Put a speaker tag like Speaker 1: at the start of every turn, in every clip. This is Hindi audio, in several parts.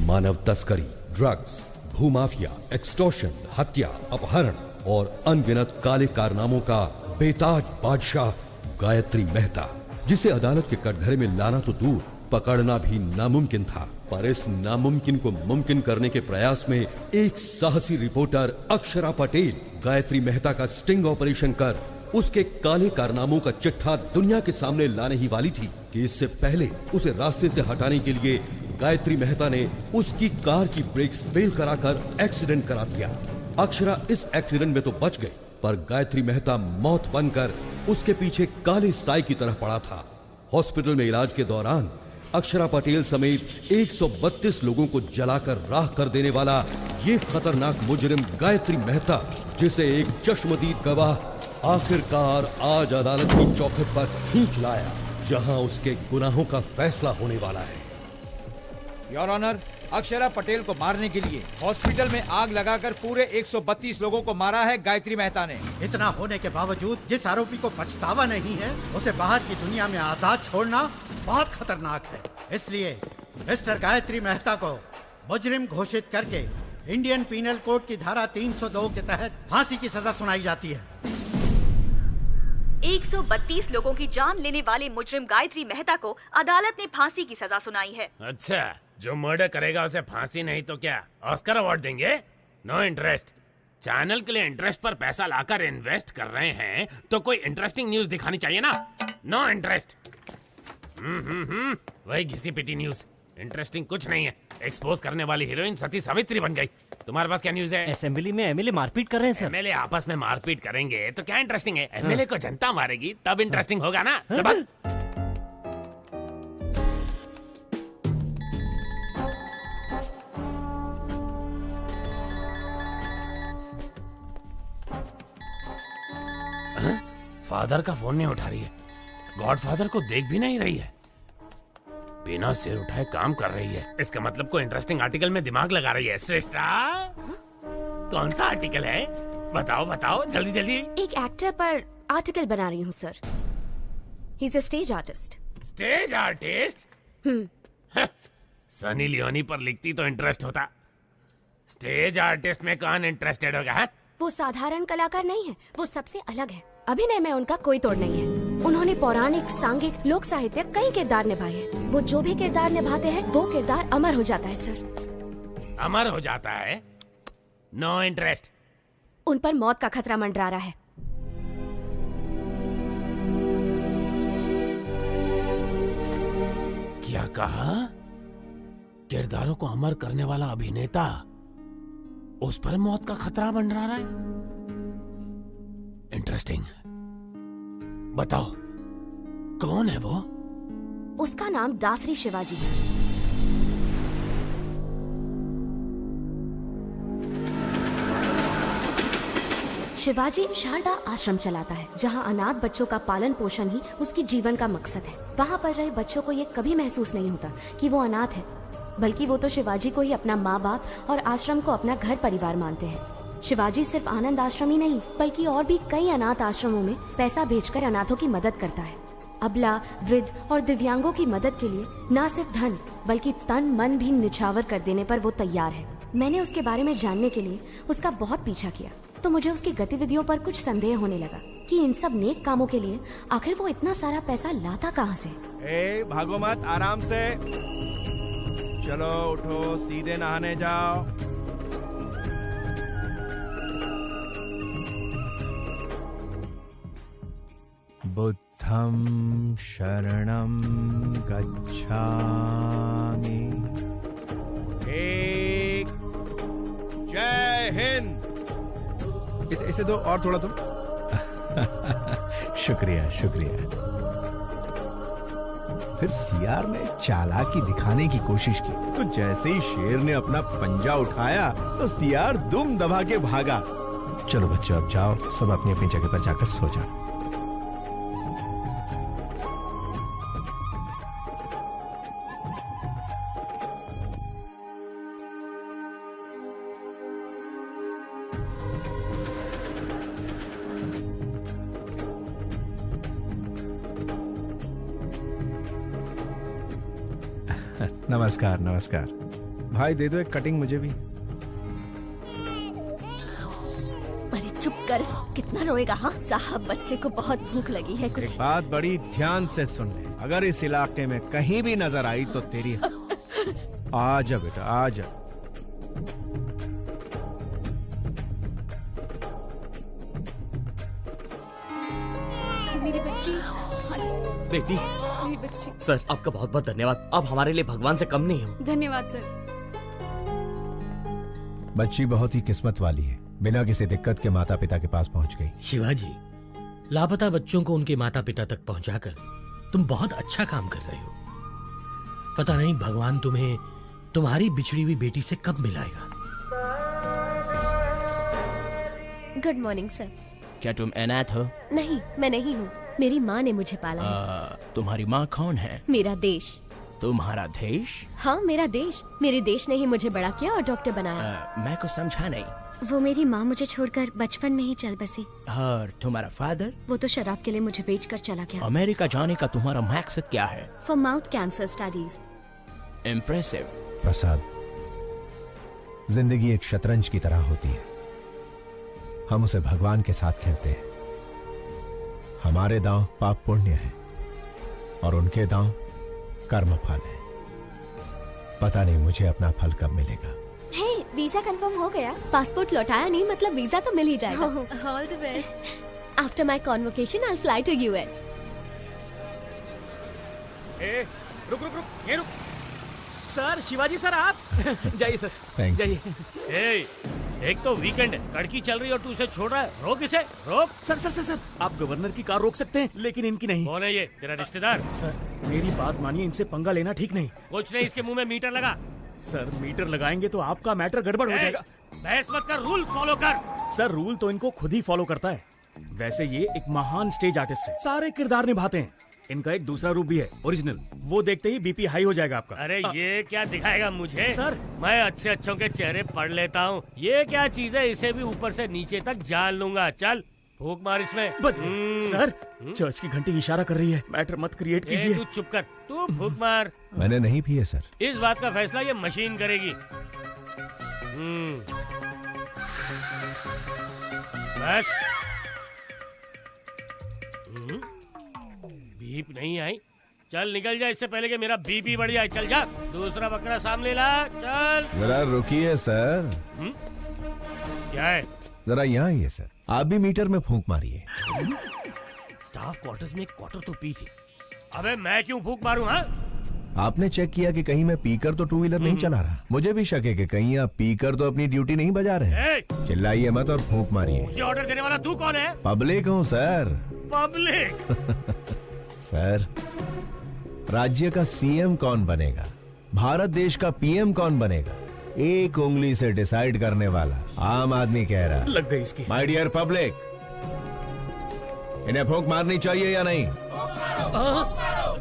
Speaker 1: मानव तस्करी, ड्रग्स, भूमाफिया, एक्सटॉर्शन, हत्या, अपहरण और अनगिनत काले कारनामों का बेताज बादशाह गायत्री मेहता, जिसे अदालत के कटघरे में लाना तो दूर पकड़ना भी नामुमकिन था। पर इस नामुमकिन को मुमकिन करने के प्रयास में एक साहसी रिपोर्टर अक्षरा पटेल गायत्री मेहता का स्टिंग ऑपरेशन कर उसके काले कारनामों का चिट्ठा दुनिया के सामने लाने ही वाली थी कि इससे पहले उसे रास्ते से हटाने के लिए गायत्री मेहता ने उसकी कार की ब्रेक्स फेल कराकर एक्सीडेंट करा दिया। अक्षरा इस एक्सीडेंट में तो बच गई, पर गायत्री मेहता मौत बनकर उसके पीछे काले साए की तरह पड़ा था। हॉस्पिटल में इलाज के दौरान अक्षरा पटेल समेत 132 लोगों को जलाकर राख कर देने वाला ये खतरनाक मुजरिम गायत्री मेहता, जिसे एक चश्मदीद गवाह आखिरकार आज अदालत की चौखट पर खींच लाया, जहां उसके गुनाहों का फैसला होने वाला है।
Speaker 2: योर ऑनर, अक्षरा पटेल को मारने के लिए हॉस्पिटल में आग लगाकर पूरे 132 लोगों को मारा है गायत्री मेहता ने।
Speaker 3: इतना होने के बावजूद जिस आरोपी को पछतावा नहीं है, उसे बाहर की दुनिया में आजाद छोड़ना बहुत खतरनाक है। इसलिए मिस्टर गायत्री मेहता को मुजरिम घोषित करके इंडियन पीनल कोड की धारा 302 के तहत फांसी की सजा सुनाई जाती है।
Speaker 4: 132 लोगों की जान लेने वाले मुजरिम गायत्री मेहता को अदालत ने फांसी की सजा सुनाई है।
Speaker 5: अच्छा, जो मर्डर करेगा उसे फांसी नहीं तो क्या ऑस्कर अवार्ड देंगे? No interest. चैनल के लिए इंटरेस्ट पर पैसा लाकर इन्वेस्ट कर रहे हैं तो कोई इंटरेस्टिंग न्यूज दिखानी चाहिए ना। No interest. वही घिसी पिटी न्यूज, इंटरेस्टिंग कुछ नहीं है। एक्सपोज करने वाली हीरोइन सती सावित्री बन गई। तुम्हारे पास क्या न्यूज है?
Speaker 6: असेंबली में एमएलए मारपीट कर रहे हैं सर।
Speaker 5: एमएलए आपस में मारपीट करेंगे तो क्या इंटरेस्टिंग है? एमएलए को जनता मारेगी तब इंटरेस्टिंग होगा ना। फादर का फोन नहीं उठा रही है, गॉडफादर को देख भी नहीं रही है, बिना सिर उठाए काम कर रही है। इसका मतलब कोई इंटरेस्टिंग आर्टिकल में दिमाग लगा रही है। श्रेष्ठा, कौन सा आर्टिकल है? बताओ बताओ जल्दी जल्दी।
Speaker 7: एक एक्टर पर आर्टिकल बना रही हूँ sir. He is a stage artist.
Speaker 5: Stage artist? Sunny Leone पर लिखती तो इंटरेस्ट होता। स्टेज आर्टिस्ट में कौन इंटरेस्टेड होगा? है?
Speaker 7: वो साधारण कलाकार नहीं है, वो सबसे अलग है। अभिनय में उनका कोई तोड़ नहीं है। उन्होंने पौराणिक, सांघिक, लोक साहित्य कई किरदार निभाए हैं। वो जो भी किरदार निभाते हैं वो किरदार अमर हो जाता है सर।
Speaker 5: अमर हो जाता है? No interest.
Speaker 7: उन पर मौत का खतरा मंडरा रहा है।
Speaker 5: क्या कहा? किरदारों को अमर करने वाला अभिनेता, उस पर मौत का खतरा मंडरा रहा है? इंटरेस्टिंग। बताओ कौन है वो?
Speaker 7: उसका नाम दासरी शिवाजी है। शिवाजी शारदा आश्रम चलाता है, जहां अनाथ बच्चों का पालन पोषण ही उसकी जीवन का मकसद है। वहां पर रहे बच्चों को ये कभी महसूस नहीं होता कि वो अनाथ है, बल्कि वो तो शिवाजी को ही अपना माँ बाप और आश्रम को अपना घर परिवार मानते हैं। शिवाजी सिर्फ आनंद आश्रम ही नहीं, बल्कि और भी कई अनाथ आश्रमों में पैसा भेजकर अनाथों की मदद करता है। अबला, वृद्ध और दिव्यांगों की मदद के लिए न सिर्फ धन बल्कि तन मन भी निछावर कर देने पर वो तैयार है। मैंने उसके बारे में जानने के लिए उसका बहुत पीछा किया, तो मुझे उसकी गतिविधियों पर कुछ संदेह होने लगा कि इन सब नेक कामों के लिए आखिर वो इतना सारा पैसा लाता कहाँ से।
Speaker 8: भागो मत, आराम से चलो, उठो, सीधे नहाने जाओ। बुद्धं शरणं गच्छामि। एक जय हिंद। इसे दो और थोड़ा तुम। शुक्रिया शुक्रिया। फिर सीआर ने चालाकी दिखाने की कोशिश की, तो जैसे ही शेर ने अपना पंजा उठाया तो सीआर दुम दबा के भागा। चलो बच्चों, अब जाओ, सब अपनी अपनी जगह पर जाकर सो जाओ। नमस्कार नमस्कार। भाई दे दो एक कटिंग मुझे भी।
Speaker 9: अरे चुप कर, कितना रोएगा? हाँ साहब, बच्चे को बहुत भूख लगी है कुछ।
Speaker 8: एक बात बड़ी ध्यान से सुन ले, अगर इस इलाके में कहीं भी नजर आई तो तेरी आ जा बेटा, आ जा।
Speaker 9: मेरी बच्ची,
Speaker 10: बेटी,
Speaker 9: मेरी बच्ची।
Speaker 10: सर आपका बहुत बहुत धन्यवाद। आप हमारे लिए भगवान से कम नहीं हो।
Speaker 9: धन्यवाद सर।
Speaker 8: बच्ची बहुत ही किस्मत वाली है, बिना किसी दिक्कत के माता पिता के पास पहुंच गई।
Speaker 11: शिवाजी, लापता बच्चों को उनके माता पिता तक पहुंचाकर तुम बहुत अच्छा काम कर रहे हो। पता नहीं भगवान तुम्हें तुम्हारी बिछड़ी हुई बेटी से कब मिलाएगा।
Speaker 7: Good morning sir.
Speaker 10: क्या तुम अनाथ हो?
Speaker 7: नहीं, मैं नहीं हूँ, मेरी माँ ने मुझे पाला है।
Speaker 10: तुम्हारी माँ कौन है?
Speaker 7: मेरा देश।
Speaker 10: तुम्हारा देश?
Speaker 7: हाँ मेरा देश, मेरे देश ने ही मुझे बड़ा किया और डॉक्टर बनाया।
Speaker 10: मैं कुछ समझा नहीं।
Speaker 7: वो मेरी माँ मुझे छोड़कर बचपन में ही चल बसी।
Speaker 10: और तुम्हारा फादर?
Speaker 7: वो तो शराब के लिए मुझे बेचकर चला गया।
Speaker 10: अमेरिका जाने का तुम्हारा मकसद क्या है?
Speaker 7: For mouth cancer studies.
Speaker 10: Impressive.
Speaker 8: Prasad, जिंदगी एक शतरंज की तरह होती है, हम उसे भगवान के साथ खेलते हैं। हमारे दांव पाप पुण्य है और उनके दांव कर्म फल है। पता नहीं मुझे अपना फल कब मिलेगा।
Speaker 7: हे, वीजा कंफर्म हो गया। पासपोर्ट लौटाया नहीं, मतलब वीजा तो मिल ही जाएगा।
Speaker 9: All the best.
Speaker 7: After my convocation I fly to US.
Speaker 2: रुक रुक रुक, ये रुक।
Speaker 10: सर, शिवाजी सर आप जाइए सर,
Speaker 8: Thank you.
Speaker 10: जाइए।
Speaker 11: एक तो वीकेंड है, कड़की चल रही है और तू इसे छोड़ रहा है। रोक इसे, रोक।
Speaker 10: सर सर सर सर, आप गवर्नर की कार रोक सकते हैं लेकिन इनकी नहीं।
Speaker 11: कौन है ये? तेरा रिश्तेदार?
Speaker 10: सर मेरी बात मानिए, इनसे पंगा लेना ठीक नहीं।
Speaker 11: कुछ नहीं, इसके मुंह में मीटर लगा।
Speaker 10: सर मीटर लगाएंगे तो आपका मैटर गड़बड़ हो जाएगा।
Speaker 11: बहस मत कर, रूल फॉलो कर।
Speaker 10: सर रूल तो इनको खुद ही फॉलो करता है। वैसे ये एक महान स्टेज आर्टिस्ट है, सारे किरदार निभाते हैं। इनका एक दूसरा रूप भी है, ओरिजिनल। वो देखते ही बीपी हाई हो जाएगा आपका।
Speaker 11: अरे ये क्या दिखाएगा मुझे?
Speaker 10: सर।
Speaker 11: मैं अच्छे अच्छों के चेहरे पढ़ लेता हूँ। ये क्या चीज है? इसे भी ऊपर से नीचे तक जान लूंगा। चल फूक मार इसमें।
Speaker 10: बच गए। सर चर्च की घंटी इशारा कर रही है, मैटर मत क्रिएट कीजिए।
Speaker 11: तू चुप कर, तू फूक मार।
Speaker 8: मैंने नहीं पिए सर।
Speaker 11: इस बात का फैसला ये मशीन करेगी। बस। बीप नहीं आई। चल निकल जा, इससे पहले कि मेरा बीपी बढ़ जाए। चल जा, दूसरा बकरा सामने ला। चल।
Speaker 8: जरा रुकिए सर।
Speaker 11: क्या है?
Speaker 8: जरा यहाँ आइए सर, आप भी मीटर में फूंक मारिए।
Speaker 11: स्टाफ क्वार्टर्स में एक क्वार्टर तो पी थी। अबे मैं क्यों फूंक मारूं? हाँ,
Speaker 8: आपने चेक किया कि कहीं मैं पीकर तो टू व्हीलर नहीं चला रहा? मुझे भी शक है कि कहीं आप पीकर तो अपनी ड्यूटी नहीं बजा रहे हैं। चिल्लाइए मत और फूंक मारिए।
Speaker 11: मुझे ऑर्डर देने वाला तू कौन है?
Speaker 8: पब्लिक हूँ सर।
Speaker 11: पब्लिक?
Speaker 8: सर, राज्य का सीएम कौन बनेगा, भारत देश का पीएम कौन बनेगा, एक उंगली से डिसाइड करने वाला आम आदमी कह रहा।
Speaker 10: लग गई इसकी।
Speaker 8: माय डियर पब्लिक, इन्हें फूंक मारनी चाहिए या नहीं?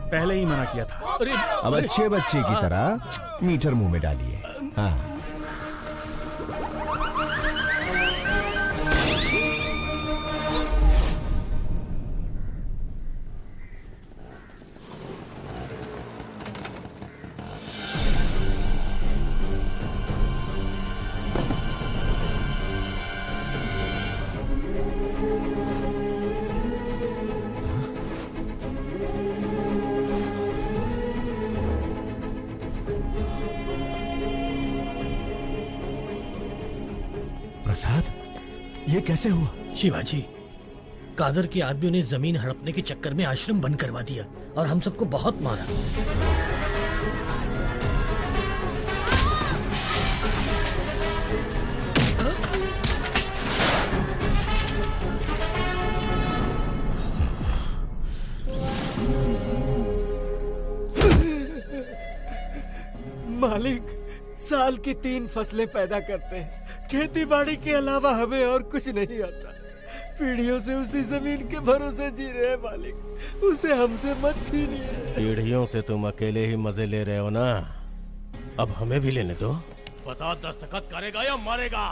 Speaker 10: पहले ही मना किया था।
Speaker 8: अब अच्छे बच्चे की तरह मीटर मुंह में डालिए। हाँ।
Speaker 10: प्रसाद, ये कैसे हुआ?
Speaker 11: शिवाजी, कादर के आदमियों ने जमीन हड़पने के चक्कर में आश्रम बंद करवा दिया और हम सबको बहुत मारा।
Speaker 10: मालिक, साल की 3 फसलें पैदा करते हैं, खेती बाड़ी के अलावा हमें और कुछ नहीं आता। पीढ़ियों से उसी जमीन के भरोसे जी रहे हैं मालिक, उसे हमसे मत छीनिए।
Speaker 12: पीढ़ियों से तुम अकेले ही मजे ले रहे हो ना, अब हमें भी लेने दो।
Speaker 11: बता, दस्तखत करेगा या मारेगा?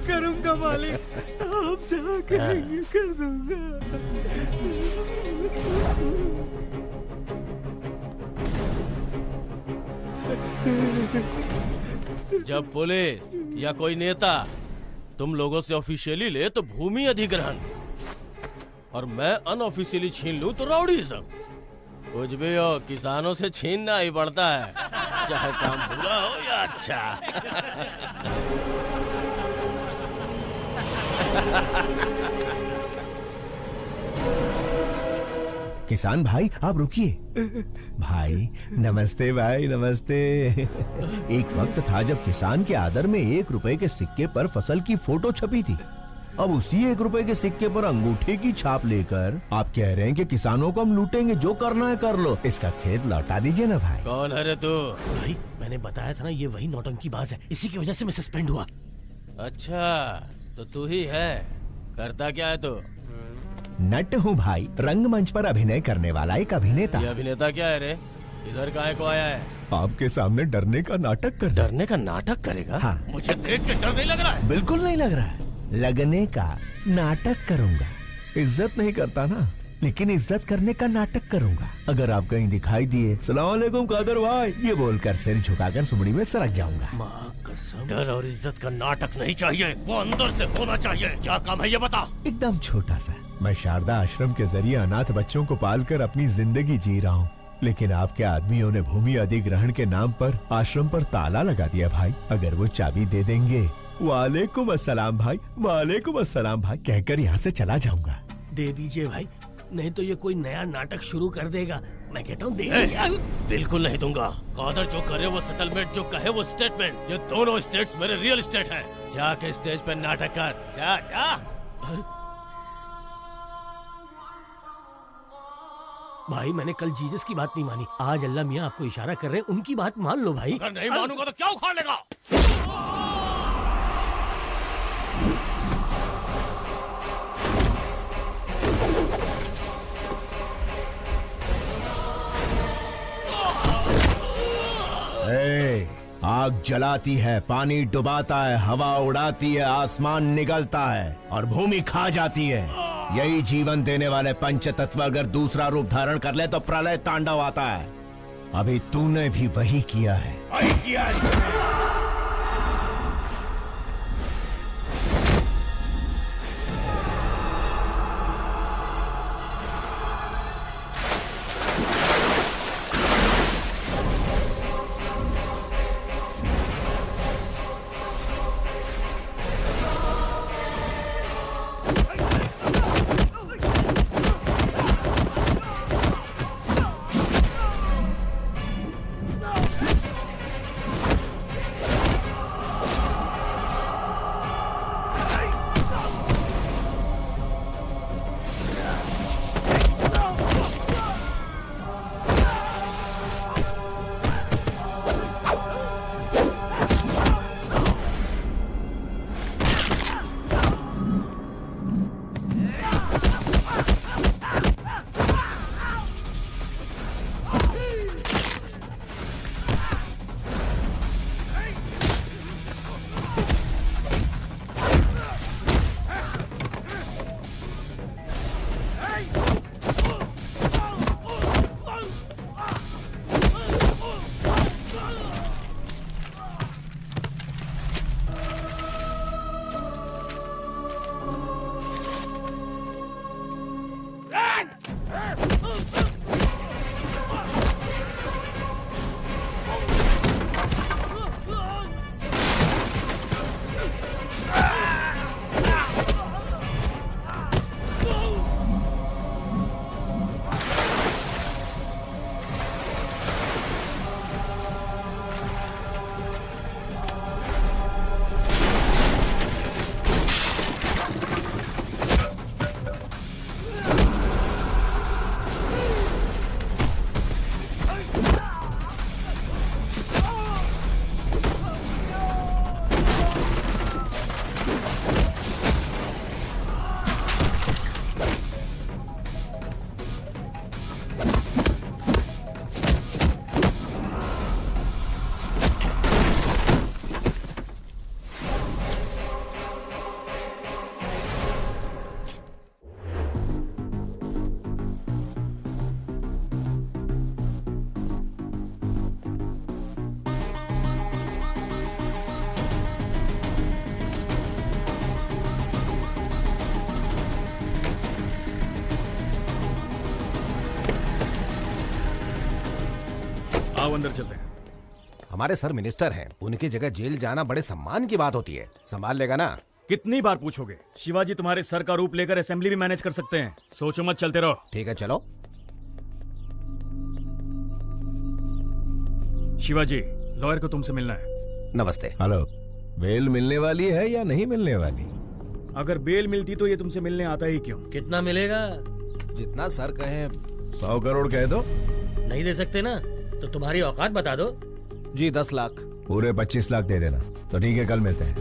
Speaker 10: करूंगा मालिक, आप जहाँ कहेंगे कर दूंगा।
Speaker 12: जब पुलिस या कोई नेता तुम लोगों से ऑफिशियली ले तो भूमि अधिग्रहण, और मैं अनऑफिशियली छीन लूं तो राउडीज़म। कुछ भी हो, किसानों से छीनना ही पड़ता है, चाहे काम बुरा हो या अच्छा।
Speaker 8: किसान भाई आप रुकिए। भाई नमस्ते, भाई नमस्ते। एक वक्त था जब किसान के आदर में 1 रुपए के सिक्के पर फसल की फोटो छपी थी। अब उसी 1 रुपए के सिक्के पर अंगूठे की छाप लेकर आप कह रहे हैं कि किसानों को हम लूटेंगे, जो करना है कर लो। इसका खेत लौटा दीजिए ना भाई।
Speaker 12: कौन है रे तू?
Speaker 11: भाई मैंने बताया था ना, ये वही नौटंकीबाज है, इसी की वजह से मैं सस्पेंड हुआ।
Speaker 12: अच्छा तो तू ही है, करता क्या है तू?
Speaker 8: नट हूँ भाई, रंगमंच पर अभिनय करने वाला एक अभिनेता।
Speaker 12: ये अभिनेता क्या है रे? इधर काहे को आया है?
Speaker 8: आपके सामने डरने का नाटक कर।
Speaker 12: डरने का नाटक करेगा?
Speaker 8: हाँ।
Speaker 12: मुझे देख के डर नहीं लग रहा है?
Speaker 8: बिल्कुल नहीं लग रहा है। लगने का नाटक करूंगा। इज्जत नहीं करता ना, लेकिन इज्जत करने का नाटक करूंगा। अगर आप कहीं दिखाई दिए सलाम अलैकुम कादर भाई ये बोलकर सिर झुकाकर सुमड़ी में सरक जाऊंगा।
Speaker 12: माँ कसम, डर और इज्जत का नाटक नहीं चाहिए, वो अंदर से होना चाहिए। क्या काम है ये बता।
Speaker 8: एकदम छोटा सा। मैं शारदा आश्रम के जरिए अनाथ बच्चों को पालकर अपनी जिंदगी जी रहा हूँ, लेकिन आपके आदमियों ने भूमि अधिग्रहण के नाम पर आश्रम पर ताला लगा दिया भाई। अगर वो चाबी दे देंगे, वालेकुम अस्सलाम भाई, वालेकुम अस्सलाम भाई कहकर यहाँ से चला जाऊंगा।
Speaker 11: दे दीजिए भाई, नहीं तो ये कोई नया नाटक शुरू कर देगा। मैं कहता हूँ दे।
Speaker 12: बिल्कुल नहीं दूंगा। कादर जो करे वो सेटलमेंट, जो कहे वो स्टेटमेंट। ये दोनों स्टेट्स मेरे रियल स्टेट हैं। जाके स्टेज पे नाटक कर, जा जा।
Speaker 11: भाई मैंने कल जीसस की बात नहीं मानी, आज अल्लाह मियाँ आपको इशारा कर रहे हैं, उनकी बात मान लो भाई।
Speaker 12: अगर नहीं मानूंगा तो क्या उखाड़ लेगा?
Speaker 8: आग जलाती है, पानी डुबाता है, हवा उड़ाती है, आसमान निगलता है और भूमि खा जाती है। यही जीवन देने वाले पंचतत्व अगर दूसरा रूप धारण कर ले तो प्रलय तांडव आता है। अभी तूने भी वही किया है।
Speaker 12: वही किया है।
Speaker 2: आओ अंदर चलते हैं।
Speaker 13: हमारे सर मिनिस्टर हैं, उनकी जगह जेल जाना बड़े सम्मान की बात होती है। संभाल लेगा ना?
Speaker 2: कितनी बार पूछोगे? शिवाजी तुम्हारे सर का रूप लेकर असेंबली भी मैनेज कर सकते हैं। सोचो मत, चलते रहो।
Speaker 13: ठीक है, चलो।
Speaker 2: शिवाजी, लॉयर को तुमसे मिलना है।
Speaker 13: नमस्ते।
Speaker 8: हेलो, बेल मिलने वाली है या नहीं मिलने वाली?
Speaker 2: अगर बेल मिलती तो ये तुमसे मिलने आता ही क्यों?
Speaker 11: कितना मिलेगा?
Speaker 13: जितना सर कहे।
Speaker 8: 100 करोड़ कह दो।
Speaker 11: नहीं दे सकते ना तो तुम्हारी औकात बता दो।
Speaker 13: जी 10 लाख।
Speaker 8: पूरे 25 लाख दे देना। तो ठीक है, कल मिलते हैं।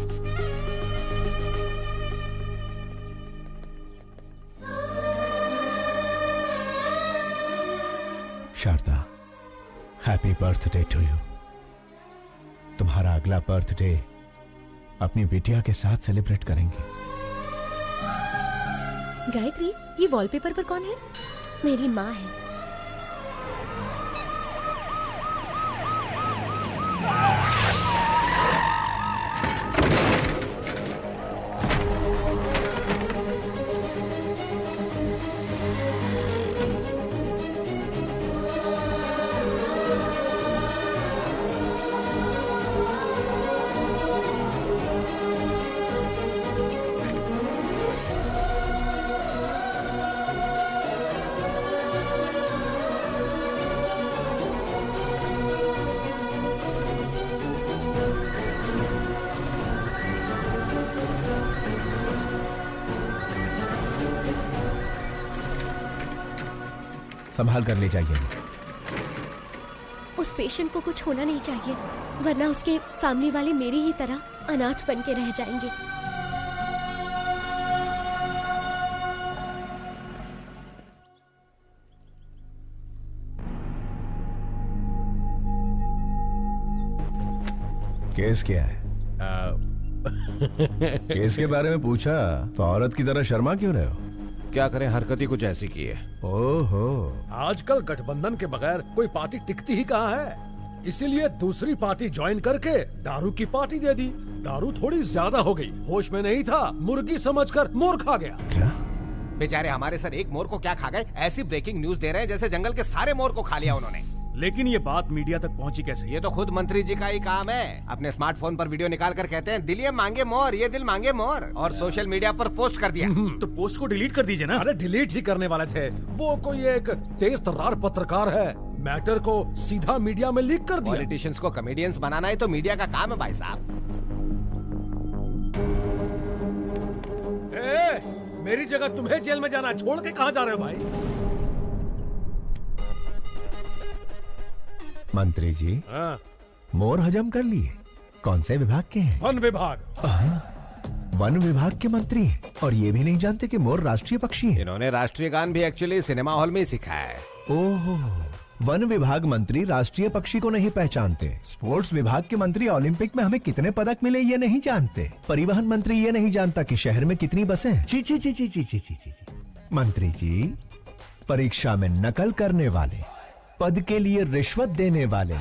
Speaker 8: Sharda, happy birthday to you. तुम्हारा अगला बर्थडे अपनी बिटिया के साथ सेलिब्रेट करेंगे।
Speaker 9: गायत्री, ये वॉलपेपर पर कौन है?
Speaker 7: मेरी माँ है।
Speaker 8: संभाल कर ले जाइए।
Speaker 7: उस पेशेंट को कुछ होना नहीं चाहिए, वरना उसके फैमिली वाले मेरी ही तरह अनाथ बन के रह जाएंगे।
Speaker 8: केस क्या है? केस के बारे में पूछा तो औरत की तरह शर्मा क्यों रहे हो?
Speaker 13: क्या करें, हरकत ही कुछ ऐसी की है।
Speaker 8: ओहो,
Speaker 14: आजकल गठबंधन के बगैर कोई पार्टी टिकती ही कहाँ है। इसीलिए दूसरी पार्टी ज्वाइन करके दारू की पार्टी दे दी। दारू थोड़ी ज्यादा हो गई, होश में नहीं था, मुर्गी समझकर मोर खा गया।
Speaker 8: क्या?
Speaker 13: बेचारे हमारे सर एक मोर को क्या खा गए? ऐसी ब्रेकिंग न्यूज दे रहे हैं जैसे जंगल के सारे मोर को खा लिया उन्होंने।
Speaker 2: लेकिन ये बात मीडिया तक पहुंची कैसे?
Speaker 13: ये तो खुद मंत्री जी का ही काम है। अपने स्मार्टफोन पर वीडियो निकाल कर कहते हैं, दिल ये मांगे मोर, ये दिल मांगे मोर, और सोशल मीडिया पर पोस्ट कर दिया।
Speaker 2: तो पोस्ट को डिलीट कर दीजिए ना।
Speaker 14: अरे डिलीट ही करने वाले थे, वो कोई एक तेज तर्रार पत्रकार है, मैटर को सीधा मीडिया में लीक कर दिया।
Speaker 13: पॉलिटिशियंस को कॉमेडियंस बनाना ही तो मीडिया का काम है भाई साहब।
Speaker 14: मेरी जगह तुम्हें जेल में जाना, छोड़ के कहाँ जा रहे हो भाई?
Speaker 8: मंत्री जी, मोर हजम कर लिए। कौन से विभाग के हैं?
Speaker 14: वन विभाग।
Speaker 8: वन विभाग के मंत्री हैं और ये भी नहीं जानते कि मोर राष्ट्रीय पक्षी है।
Speaker 13: इन्होंने राष्ट्रीय गान भी एक्चुअली सिनेमा हॉल में ही सीखा है।
Speaker 8: ओहो, वन विभाग मंत्री राष्ट्रीय पक्षी को नहीं पहचानते। स्पोर्ट्स विभाग के मंत्री ओलंपिक में हमें कितने पदक मिले ये नहीं जानते। परिवहन मंत्री ये नहीं जानता कि शहर में कितनी बसें हैं। ची ची ची ची ची ची ची। मंत्री जी, परीक्षा में नकल करने वाले, पद के लिए रिश्वत देने वाले,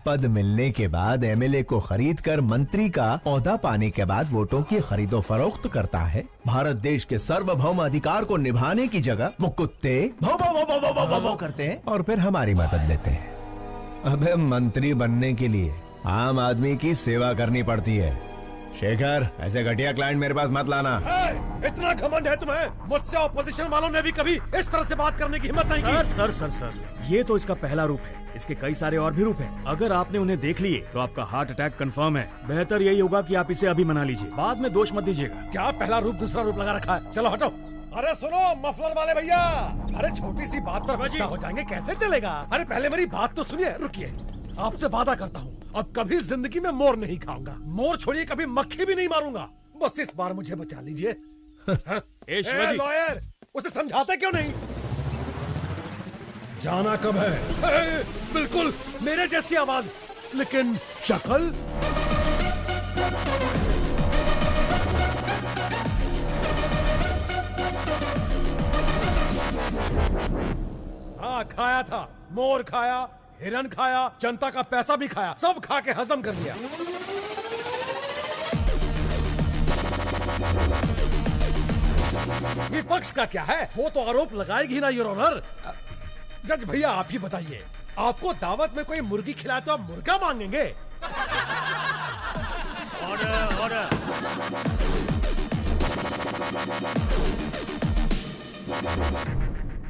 Speaker 8: पद मिलने के बाद एमएलए को खरीद कर मंत्री का ओहदा पाने के बाद वोटों की खरीदो फरोख्त करता है। भारत देश के सार्वभौम अधिकार को निभाने की जगह वो कुत्ते भौ भौ भौ भौ भौ भौ भौ भौ करते हैं और फिर हमारी मदद लेते हैं। अबे मंत्री बनने के लिए आम आदमी की सेवा करनी पड़ती है। शेखर, ऐसे घटिया क्लाइंट मेरे पास मत लाना।
Speaker 14: इतना घमंड है तुम्हें? मुझसे ऑपोजिशन वालों ने भी कभी इस तरह से बात करने की हिम्मत नहीं की।
Speaker 2: सर, ये तो इसका पहला रूप है। इसके कई सारे और भी रूप हैं। अगर आपने उन्हें देख लिए तो आपका हार्ट अटैक कंफर्म है। बेहतर यही होगा कि आप इसे अभी मना लीजिए, बाद में दोष मत दीजिएगा।
Speaker 14: क्या पहला रूप दूसरा रूप लगा रखा है? चलो हटो। अरे सुनो मफलर वाले भैया, अरे छोटी सी बात पर गुस्सा हो जाएंगे, कैसे चलेगा? अरे पहले मेरी बात तो सुनिए। रुकिए, आपसे वादा करता हूँ अब कभी जिंदगी में मोर नहीं खाऊंगा। मोर छोड़िए, कभी मक्खी भी नहीं मारूंगा। बस इस बार मुझे बचा लीजिए। लॉयर, उसे समझाते क्यों नहीं? जाना कब है? बिल्कुल मेरे जैसी आवाज, लेकिन शक्ल। हाँ, खाया था, मोर खाया, हिरन खाया, जनता का पैसा भी खाया, सब खा के हजम कर लिया। विपक्ष का क्या है? वो तो आरोप लगाएगी ना योर ऑनर। जज भैया आप ही बताइए, आपको दावत में कोई मुर्गी खिलाए तो आप मुर्गा मांगेंगे?
Speaker 2: Order order.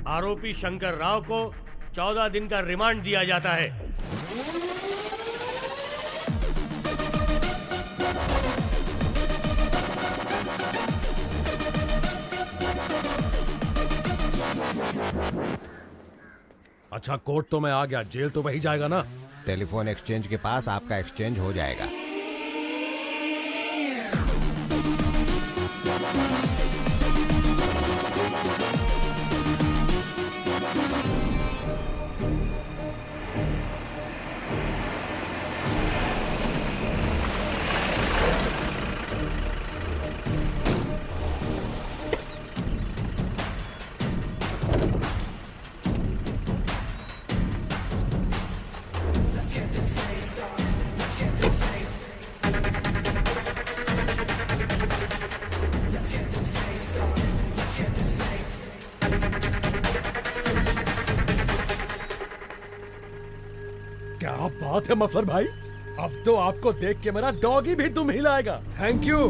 Speaker 2: आरोपी शंकर राव को 14 दिन का रिमांड दिया जाता है।
Speaker 14: अच्छा, कोर्ट तो मैं आ गया, जेल तो वही जाएगा ना?
Speaker 13: टेलीफोन एक्सचेंज के पास आपका एक्सचेंज हो जाएगा।
Speaker 14: क्या बात है मफलर भाई, अब तो आपको देख के मेरा डॉगी भी दुम हिलाएगा। Thank you.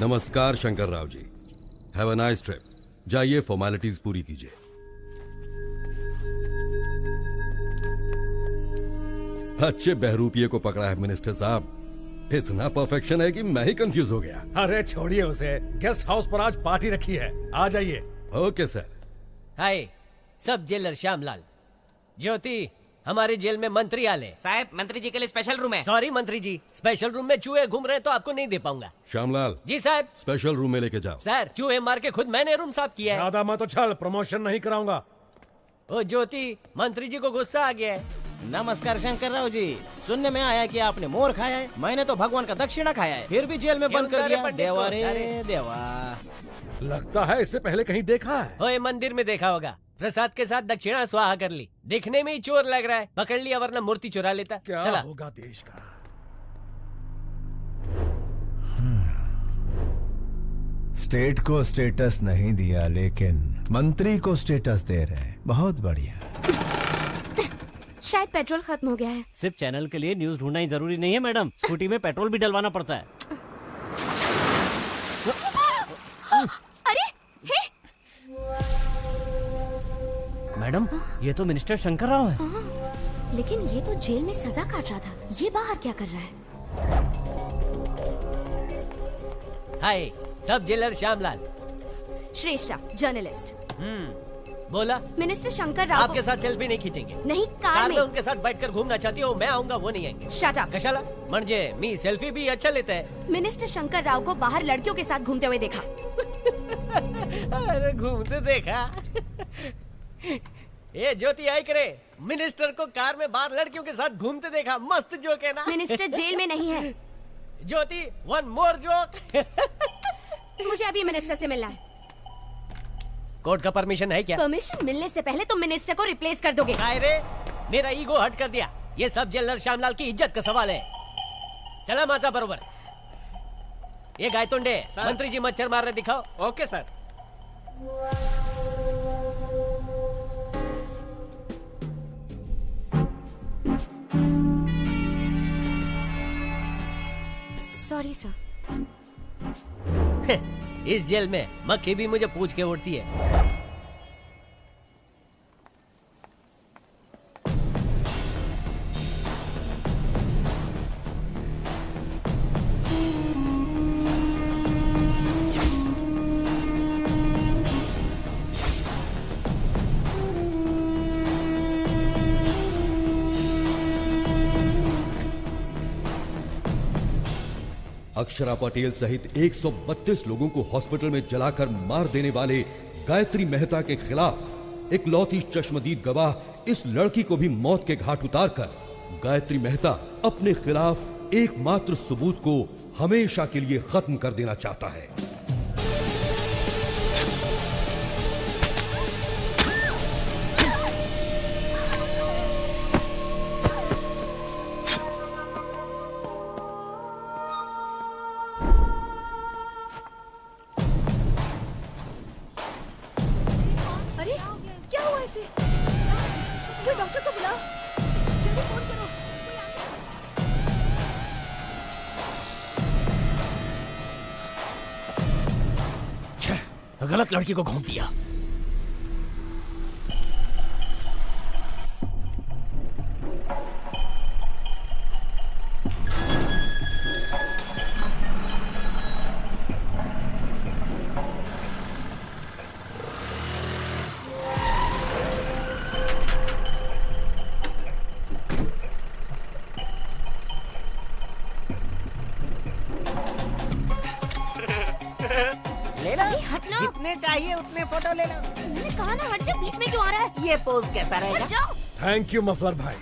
Speaker 1: नमस्कार Shankar Rao ji, have a nice trip. जाइए फॉर्मेलिटीज पूरी कीजिए। अच्छे बहरूपिये को पकड़ा है मिनिस्टर साहब। इतना परफेक्शन है कि मैं ही कंफ्यूज हो गया।
Speaker 14: अरे छोड़िए उसे, गेस्ट हाउस पर आज पार्टी रखी है, आ जाइए।
Speaker 1: Okay sir.
Speaker 10: हाय, सब जेलर श्यामलाल। ज्योति, हमारे जेल में मंत्री आले।
Speaker 15: साहब, मंत्री जी के लिए स्पेशल रूम है।
Speaker 10: सॉरी मंत्री जी, स्पेशल रूम में चूहे घूम रहे हैं तो आपको नहीं दे पाऊंगा।
Speaker 1: श्यामलाल
Speaker 10: जी साहब।
Speaker 1: स्पेशल रूम में लेके जाओ।
Speaker 10: सर, चूहे मार के खुद मैंने रूम साफ किया है।
Speaker 14: ज्यादा मत उछल, प्रमोशन नहीं कराऊंगा।
Speaker 10: ओ ज्योति, मंत्री जी को गुस्सा आ गया है।
Speaker 15: नमस्कार शंकर राव जी, सुनने में आया कि आपने मोर खाया है। मैंने तो भगवान का दक्षिणा खाया है, फिर भी जेल में बंद कर दिया। देवा रे देवा।
Speaker 14: लगता है इससे पहले कहीं देखा है।
Speaker 10: ओए, मंदिर में देखा होगा। प्रसाद के साथ दक्षिणा स्वाहा कर ली। दिखने में ही चोर लग रहा है, पकड़ लिया वरना मूर्ति चुरा लेता।
Speaker 14: क्या
Speaker 10: चला।
Speaker 14: होगा देश का?
Speaker 8: स्टेट को स्टेटस नहीं दिया, लेकिन मंत्री को स्टेटस दे रहे हैं। बहुत बढ़िया।
Speaker 7: शायद पेट्रोल खत्म हो गया है।
Speaker 6: सिर्फ चैनल के लिए न्यूज ढूंढना ही जरूरी नहीं है मैडम, स्कूटी में पेट्रोल भी डलवाना पड़ता है।
Speaker 7: अरे हे!
Speaker 6: मैडम, ये तो मिनिस्टर शंकर राव है।
Speaker 7: लेकिन ये तो जेल में सजा काट रहा था, ये बाहर क्या कर रहा है?
Speaker 10: हाय, सब जेलर श्यामलाल।
Speaker 7: श्रेष्ठा, जर्नलिस्ट।
Speaker 10: बोला।
Speaker 7: मिनिस्टर शंकर राव
Speaker 10: आपके साथ सेल्फी नहीं खींचेंगे।
Speaker 7: नहीं,
Speaker 10: कार में उनके साथ बैठकर घूमना चाहती हो, मैं आऊंगा, वो नहीं आएंगे।
Speaker 7: Shut up.
Speaker 10: कशाला? म्हणजे मी सेल्फी भी अच्छा लेता है।
Speaker 7: मिनिस्टर शंकर राव को बाहर लड़कियों के साथ घूमते हुए देखा।
Speaker 10: अरे घूमते देखा? ये ज्योति आई करे, मिनिस्टर को कार में बाहर लड़कियों के साथ घूमते देखा। मस्त जोक है ना?
Speaker 7: मिनिस्टर जेल में नहीं है।
Speaker 10: ज्योति, वन मोर जोक।
Speaker 7: मुझे अभी मिनिस्टर से मिलना है।
Speaker 10: कोर्ट का परमिशन है क्या?
Speaker 7: परमिशन मिलने से पहले तुम मिनिस्टर को रिप्लेस कर दोगे।
Speaker 10: काय रे, मेरा ईगो हट कर दिया। ये सब जेलर श्यामलाल की इज्जत का सवाल है। चला माझा बरोबर। ये गायतोंडे, मंत्री जी मच्छर मार रहे, दिखाओ।
Speaker 15: Okay sir.
Speaker 7: Sorry sir.
Speaker 10: इस जेल में मक्खी भी मुझे पूछ के उड़ती है।
Speaker 1: अक्षरा पटेल सहित 132 लोगों को हॉस्पिटल में जलाकर मार देने वाले गायत्री मेहता के खिलाफ इकलौती चश्मदीद गवाह इस लड़की को भी मौत के घाट उतारकर गायत्री मेहता अपने खिलाफ एकमात्र सबूत को हमेशा के लिए खत्म कर देना चाहता है।
Speaker 9: अरे क्या हुआ इसे? कोई डॉक्टर को बुलाओ, जल्दी फोन करो।
Speaker 11: गलत लड़की को घूम दिया।
Speaker 15: ले लो, जितने चाहिए उतने फोटो ले लो।
Speaker 7: मैंने कहा ना हट जा, बीच में क्यों आ रहा है?
Speaker 15: ये पोज कैसा रहेगा?
Speaker 14: थैंक यू मफलर भाई,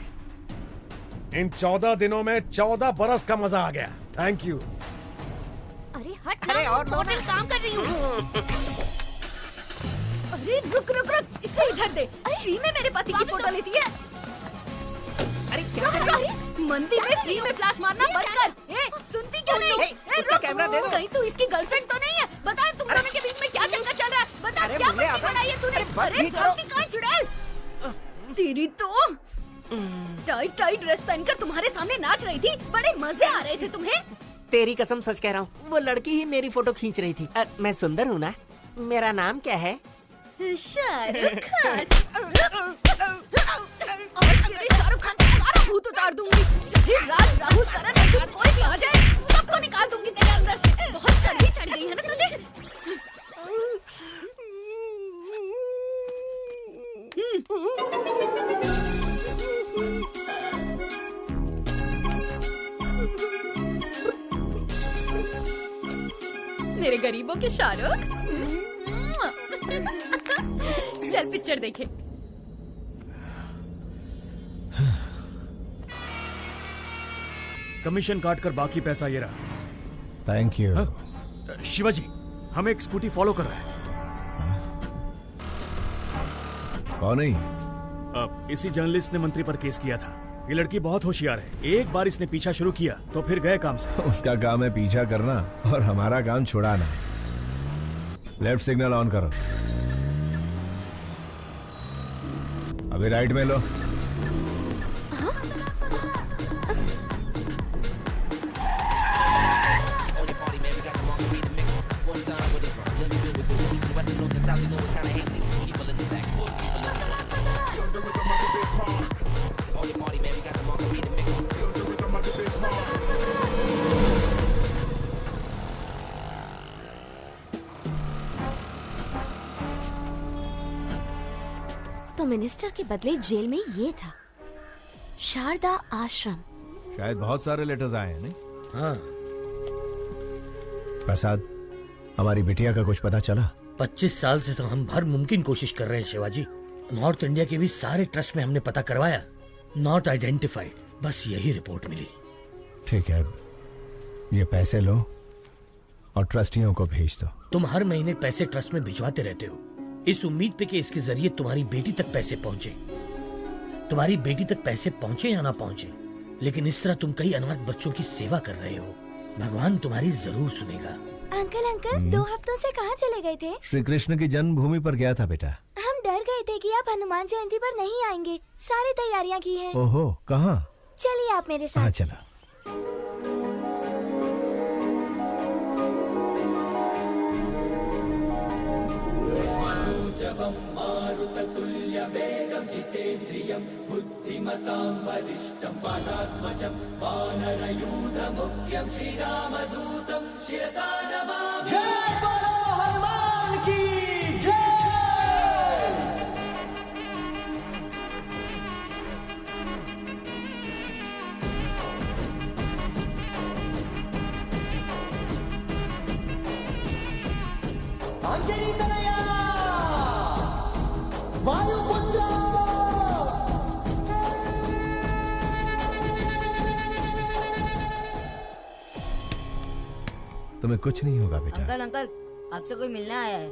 Speaker 14: इन 14 दिनों में 14 बरस का मजा आ गया। Thank you.
Speaker 7: अरे हट ना, इम्पोर्टेंट काम कर रही हूँ।
Speaker 9: अरे रुक रुक रुक, इसे इधर दे। अरे फ्री में मेरे पति की फोटो लेती है।
Speaker 15: अरे क्या कर रही है?
Speaker 9: मंदिर में फ्री में फ्लैश मारना बंद कर। ए, सुनती क्यों नहीं?
Speaker 15: उसका कैमरा दे दो।
Speaker 9: कहीं तू इसकी गर्लफ्रेंड तो नहीं है? बता तुम दोनों के बीच में क्या चक्कर चल रहा है? बता क्या पत्ती बनाई है तूने? अरे गलती कहाँ चुड़ैल? तेरी तो टाइट टाइट ड्रेस पहनकर तुम्हारे सामने नाच रही थी, बड़े मजे आ रहे थे तुम्हें।
Speaker 15: तेरी कसम सच कह रहा हूँ, वो लड़की ही मेरी फोटो खींच रही थी। मैं सुंदर हूँ ना? मेरा नाम क्या है?
Speaker 9: शाहरुख खान। आज तेरे शाहरुख खान का सारा भूत उतार दूंगी। चाहे राज, राहुल, करण, अर्जुन कोई भी आ जाए, सबको निकाल दूंगी तेरे अंदर से। बहुत चर्बी चढ़ गई है ना तुझे? मेरे गरीबों के शाहरुख। चल पिक्चर देखे।
Speaker 2: कमीशन काट कर बाकी पैसा ये रहा।
Speaker 8: Thank you.
Speaker 2: शिवाजी, हमें एक स्कूटी फॉलो कर रहा है।
Speaker 8: कौन नहीं?
Speaker 2: इसी जर्नलिस्ट ने मंत्री पर केस किया था। ये लड़की बहुत होशियार है, एक बार इसने पीछा शुरू किया तो फिर गए काम से।
Speaker 8: उसका काम है पीछा करना और हमारा काम छुड़ाना। लेफ्ट सिग्नल ऑन करो। अभी राइट में लो।
Speaker 7: तो मिनिस्टर के बदले जेल में ये था, शारदा आश्रम।
Speaker 8: शायद बहुत सारे लेटर्स आए हैं, नहीं?
Speaker 11: हाँ।
Speaker 8: प्रसाद, हमारी बिटिया का कुछ पता चला?
Speaker 11: 25 साल से तो हम हर मुमकिन कोशिश कर रहे हैं शिवाजी। नॉर्थ इंडिया के भी सारे ट्रस्ट में हमने पता करवाया, नॉट आइडेंटिफाइड। बस यही रिपोर्ट मिली।
Speaker 8: ठीक है, ये पैसे लो और ट्रस्टियों को भेज दो।
Speaker 11: तुम हर महीने पैसे ट्रस्ट में भिजवाते रहते हो, इस उम्मीद पे कि इसके जरिए तुम्हारी बेटी तक पैसे पहुंचे। तुम्हारी बेटी तक पैसे पहुंचे या ना पहुंचे, लेकिन इस तरह तुम कई अनाथ बच्चों की सेवा कर रहे हो। भगवान तुम्हारी जरूर सुनेगा।
Speaker 7: अंकल 2 हफ्तों से कहाँ चले गए थे?
Speaker 8: श्री कृष्ण की जन्मभूमि पर गया था बेटा।
Speaker 7: हम डर गए थे कि आप हनुमान जयंती पर नहीं आएंगे। सारी तैयारियां की हैं।
Speaker 8: ओहो, कहाँ?
Speaker 7: चलिए आप मेरे साथ।
Speaker 8: हाँ चला।
Speaker 16: मारुततुल्य वेगं जितेन्द्रियं बुद्धिमतां वरिष्ठं वातात्मजं वानरयूथमुख्यं श्रीरामदूतं शिरसा नमामि। जय बोलो हनुमान की जय। अंजनी तनया वायुपुत्र।
Speaker 8: तुम्हें कुछ नहीं होगा बेटा।
Speaker 17: अंकल अंकल आपसे कोई मिलने आया है।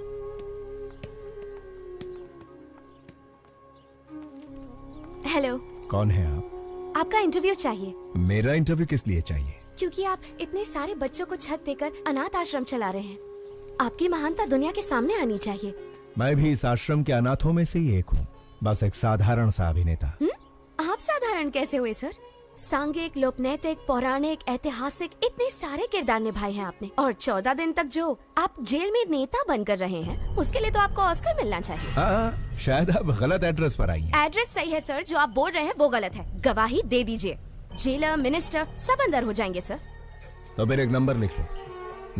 Speaker 7: हेलो।
Speaker 8: कौन है आप?
Speaker 7: आपका इंटरव्यू चाहिए।
Speaker 8: मेरा इंटरव्यू किस लिए चाहिए?
Speaker 7: क्योंकि आप इतने सारे बच्चों को छत देकर अनाथ आश्रम चला रहे हैं। आपकी महानता दुनिया के सामने आनी चाहिए।
Speaker 8: मैं भी इस आश्रम के अनाथों में से ही एक हूँ, बस एक साधारण सा अभिनेता।
Speaker 7: आप साधारण कैसे हुए सर? सांघिक, लोकनैतिक, पौराणिक, ऐतिहासिक इतने सारे किरदार निभाए हैं आपने, और 14 दिन तक जो आप जेल में नेता बनकर रहे हैं, उसके लिए तो आपको ऑस्कर मिलना चाहिए।
Speaker 8: शायद आप गलत एड्रेस पर आई हैं।
Speaker 7: एड्रेस सही है सर, जो आप बोल रहे हैं वो गलत है। गवाही दे दीजिए, जेलर, मिनिस्टर सब अंदर हो जाएंगे सर।
Speaker 8: तो फिर एक नंबर लिख लो,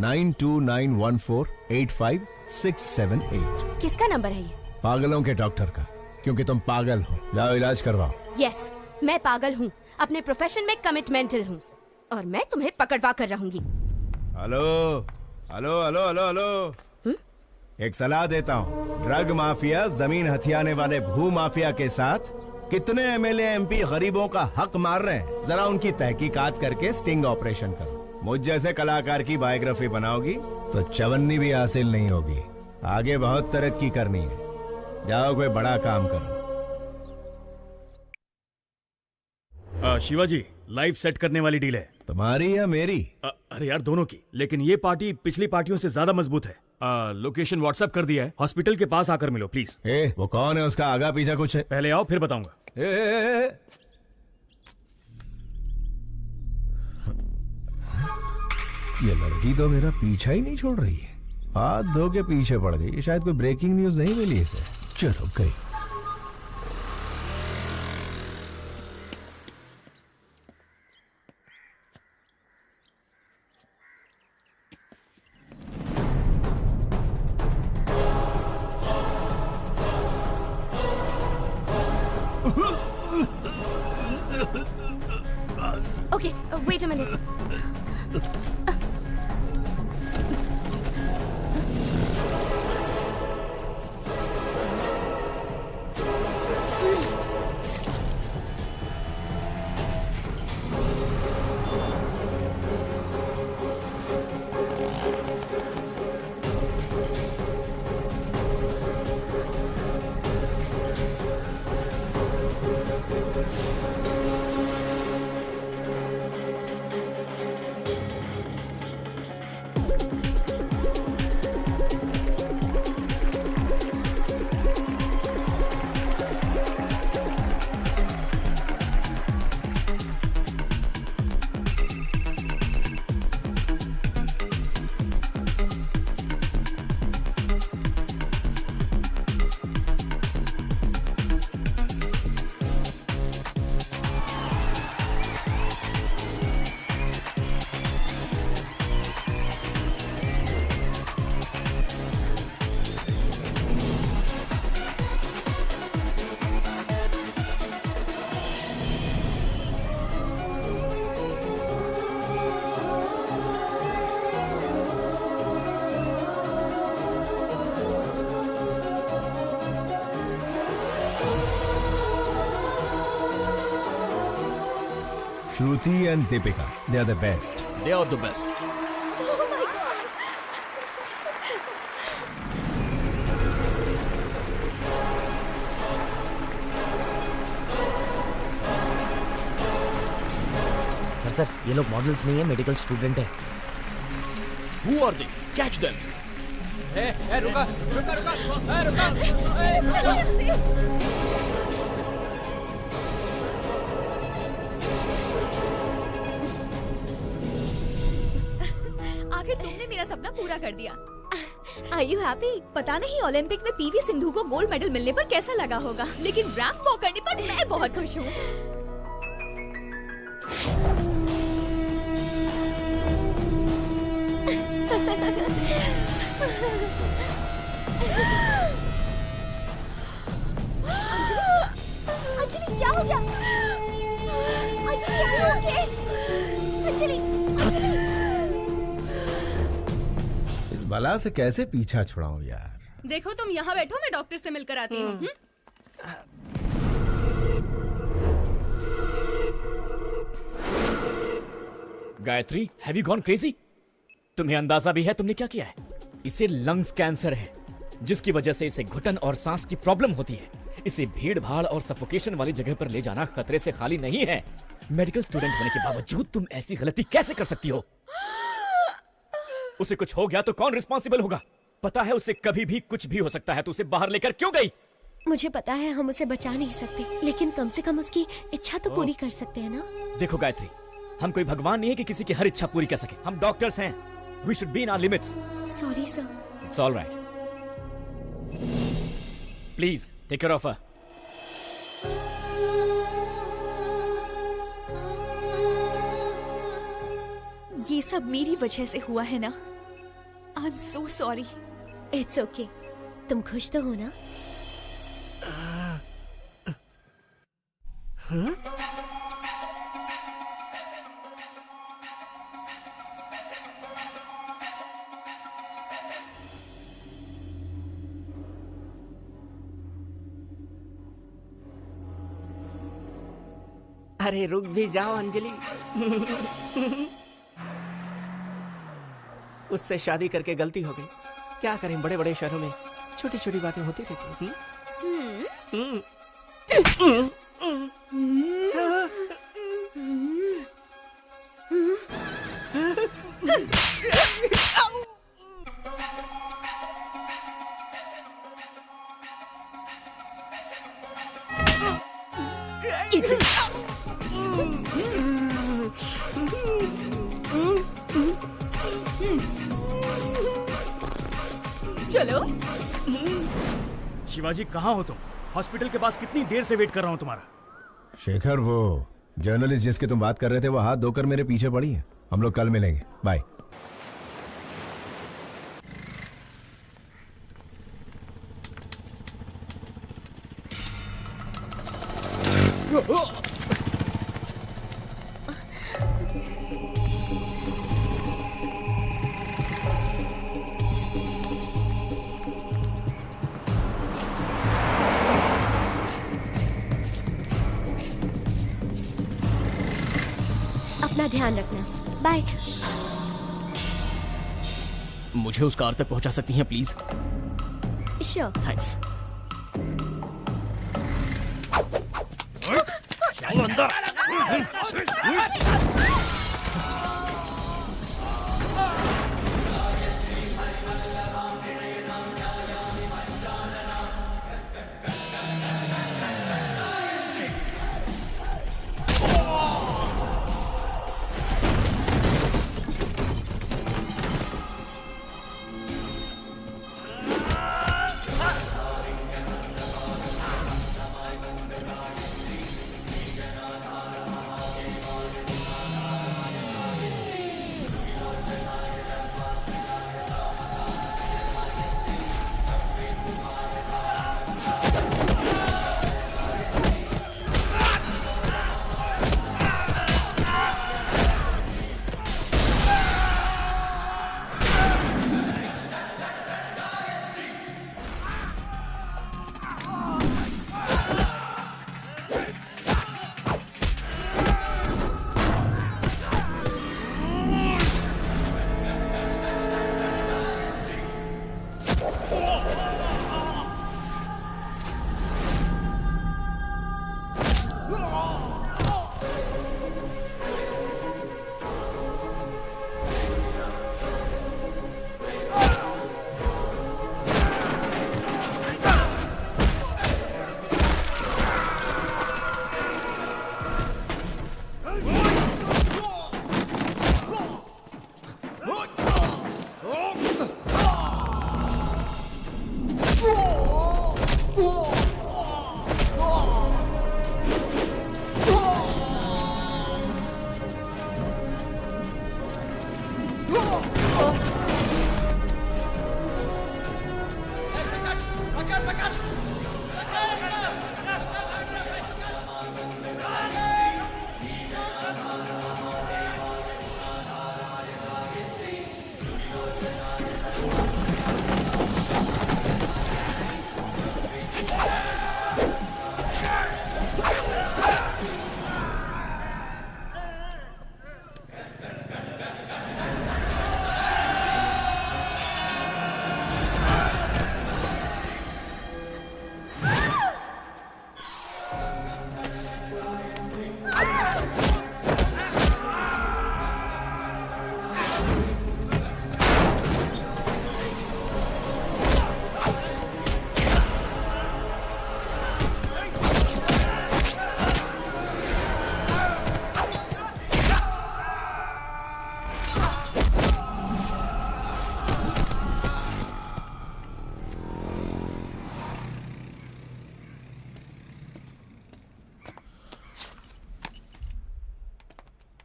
Speaker 8: 9291485678।
Speaker 7: किसका नंबर है ये?
Speaker 8: पागलों के डॉक्टर का, क्योंकि तुम पागल हो। जाओ इलाज करवाओ।
Speaker 7: यस, मैं पागल हूँ, अपने प्रोफेशन में कमिटमेंटल हूँ, और मैं तुम्हें पकड़वा कर रहूंगी।
Speaker 8: Hello hello hello hello hello, एक सलाह देता हूँ। ड्रग माफिया, जमीन हथियाने वाले भू माफिया के साथ कितने एमएलए एमपी गरीबों का हक मार रहे हैं, जरा उनकी तहकीकात करके स्टिंग ऑपरेशन करो। मुझ जैसे कलाकार की बायोग्राफी बनाओगी तो चवन्नी भी हासिल नहीं होगी। आगे बहुत तरक्की करनी है, जाओ कोई बड़ा काम करो।
Speaker 2: शिवाजी, लाइव सेट करने वाली डील है।
Speaker 8: तुम्हारी या मेरी?
Speaker 2: अरे यार दोनों की, लेकिन ये पार्टी पिछली पार्टियों से ज्यादा मजबूत है। लोकेशन व्हाट्सएप कर दिया है, हॉस्पिटल के पास आकर मिलो प्लीज।
Speaker 8: वो कौन है, उसका आगा पीछा कुछ है?
Speaker 2: पहले आओ फिर बताऊंगा।
Speaker 8: ये लड़की तो मेरा पीछा ही नहीं छोड़ रही है, हाथ धो के पीछे पड़ गई। शायद कोई ब्रेकिंग न्यूज नहीं मिली इसे। चलो गई।
Speaker 7: Okay, wait a minute. Shruti and Deepika, they are the best.
Speaker 12: They are the best.
Speaker 9: Oh my God.
Speaker 6: Sir ये लोग मॉडल्स नहीं है, मेडिकल स्टूडेंट है।
Speaker 12: Who are they? Catch them.
Speaker 15: रुका रुका रुका रुका।
Speaker 4: आखिर तुमने मेरा सपना पूरा कर दिया। Are you happy? पता नहीं ओलंपिक में पीवी सिंधु को गोल्ड मेडल मिलने पर कैसा लगा होगा, लेकिन रैंप वॉक करने पर मैं बहुत खुश हूँ। अंजलि क्या हो गया? Anjali are you okay? Anjali
Speaker 8: इस बला से कैसे पीछा छुड़ाऊं यार।
Speaker 9: देखो तुम यहाँ बैठो, मैं डॉक्टर से मिलकर आती हूँ।
Speaker 2: Gayatri, have you gone crazy?
Speaker 18: तुम्हें अंदाजा भी है तुमने क्या किया है? इसे लंग्स कैंसर है, जिसकी वजह से इसे घुटन और सांस की प्रॉब्लम होती है। इसे भीड़ भाड़ और सफोकेशन वाली जगह पर ले जाना खतरे से खाली नहीं है। मेडिकल स्टूडेंट होने के बावजूद तुम ऐसी गलती कैसे कर सकती हो? उसे कुछ हो गया तो कौन रिस्पॉन्सिबल होगा? पता है उसे कभी भी कुछ भी हो सकता है, तो उसे बाहर लेकर क्यों गई?
Speaker 7: मुझे पता है हम उसे बचा नहीं सकते, लेकिन कम से कम उसकी इच्छा तो पूरी कर सकते हैं ना।
Speaker 18: देखो गायत्री, हम कोई भगवान नहीं है कि किसी की हर इच्छा पूरी कर सके। हम डॉक्टर्स हैं। We should be in our limits.
Speaker 7: Sorry, sir.
Speaker 18: It's all right. Please, take care of her.
Speaker 4: ये सब मेरी वजह से हुआ है ना। I'm so sorry.
Speaker 7: It's okay. तुम खुश तो हो ना?
Speaker 10: हाँ?
Speaker 19: अरे रुक भी जाओ अंजलि। उससे शादी करके गलती हो गई। क्या करें, बड़े बड़े शहरों में छोटी छोटी बातें होती रहती हैं।
Speaker 4: चलो।
Speaker 2: शिवाजी कहाँ हो तुम? हॉस्पिटल के पास कितनी देर से वेट कर रहा हूँ तुम्हारा।
Speaker 8: शेखर, वो जर्नलिस्ट जिसकी तुम बात कर रहे थे वो हाथ धोकर मेरे पीछे पड़ी है। हम लोग कल मिलेंगे। बाय।
Speaker 7: अपना ध्यान रखना। बाय।
Speaker 18: मुझे उस कार तक पहुंचा सकती हैं प्लीज?
Speaker 7: श्योर।
Speaker 18: थैंक्स।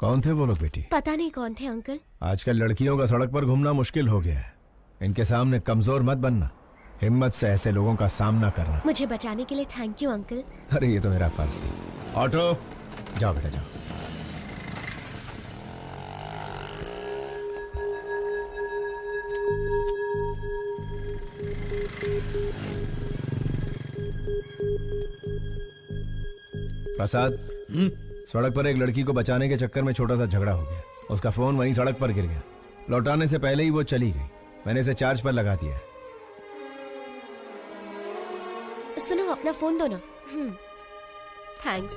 Speaker 8: कौन थे वो लोग बेटी?
Speaker 7: पता नहीं कौन थे अंकल।
Speaker 8: आजकल लड़कियों का सड़क पर घूमना मुश्किल हो गया है। इनके सामने कमजोर मत बनना, हिम्मत से ऐसे लोगों का सामना करना।
Speaker 7: मुझे बचाने के लिए थैंक यू अंकल।
Speaker 8: अरे ये तो मेरा फर्ज थी। ऑटो, जाओ बेटा जाओ। प्रसाद, सड़क पर एक लड़की को बचाने के चक्कर में छोटा सा झगड़ा हो गया। उसका फोन वहीं सड़क पर गिर गया। लौटाने से पहले ही वो चली गई। मैंने इसे चार्ज पर लगा दिया है।
Speaker 7: सुनो, अपना फोन दो ना। थैंक्स।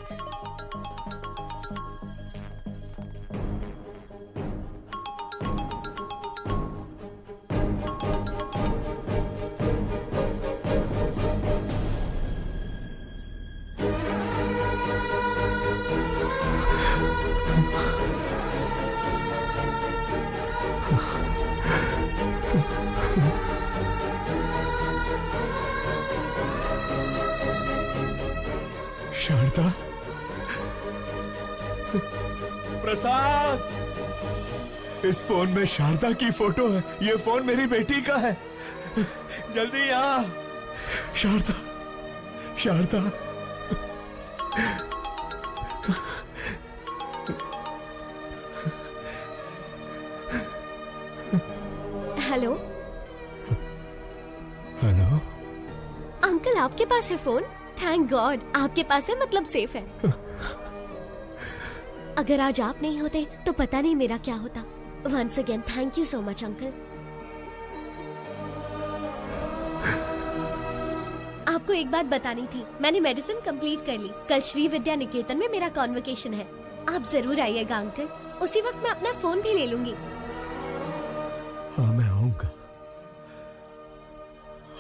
Speaker 8: शारदा, प्रसाद, इस फोन में शारदा की फोटो है। ये फोन मेरी बेटी का है। जल्दी आ। Sharda, Sharda.
Speaker 7: Hello.
Speaker 8: Hello
Speaker 7: uncle, आपके पास है फोन? थैंक गॉड, आपके पास है मतलब सेफ है। अगर आज आप नहीं होते तो पता नहीं मेरा क्या होता। Once again thank you so much uncle. आपको एक बात बतानी थी, मैंने मेडिसिन कंप्लीट कर ली। कल श्री विद्या निकेतन में मेरा कॉन्वोकेशन है। आप जरूर आइएगा अंकल। उसी वक्त मैं अपना फोन भी ले लूंगी।
Speaker 8: हाँ मैं आऊंगा।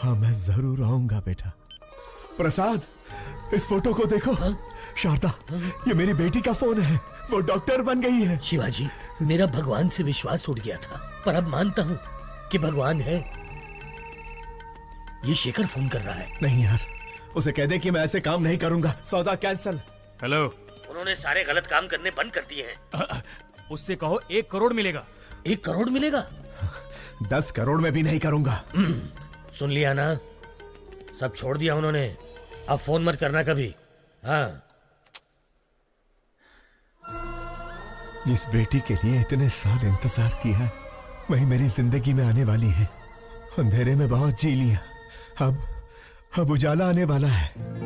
Speaker 8: हाँ मैं जरूर आऊंगा बेटा। प्रसाद, इस फोटो को देखो। शारदा, ये मेरी बेटी का फोन है। वो डॉक्टर बन गई है।
Speaker 11: शिवाजी, मेरा भगवान से विश्वास उठ गया था, पर अब मानता हूँ कि भगवान है। ये शेखर फोन कर रहा है।
Speaker 8: नहीं यार, उसे कह दे कि मैं ऐसे काम नहीं करूंगा। सौदा कैंसल।
Speaker 2: हेलो।
Speaker 11: उन्होंने सारे गलत काम करने बंद कर दिए हैं।
Speaker 2: उससे कहो 1 करोड़ मिलेगा।
Speaker 11: 1 करोड़ मिलेगा?
Speaker 8: 10 करोड़ में भी नहीं करूंगा।
Speaker 11: सुन लिया ना, सब छोड़ दिया उन्होंने। अब फोन मत करना कभी। हाँ।
Speaker 8: जिस बेटी के लिए इतने साल इंतजार किया है, वही मेरी जिंदगी में आने वाली है। अंधेरे में बहुत जी लिया, अब उजाला आने वाला है।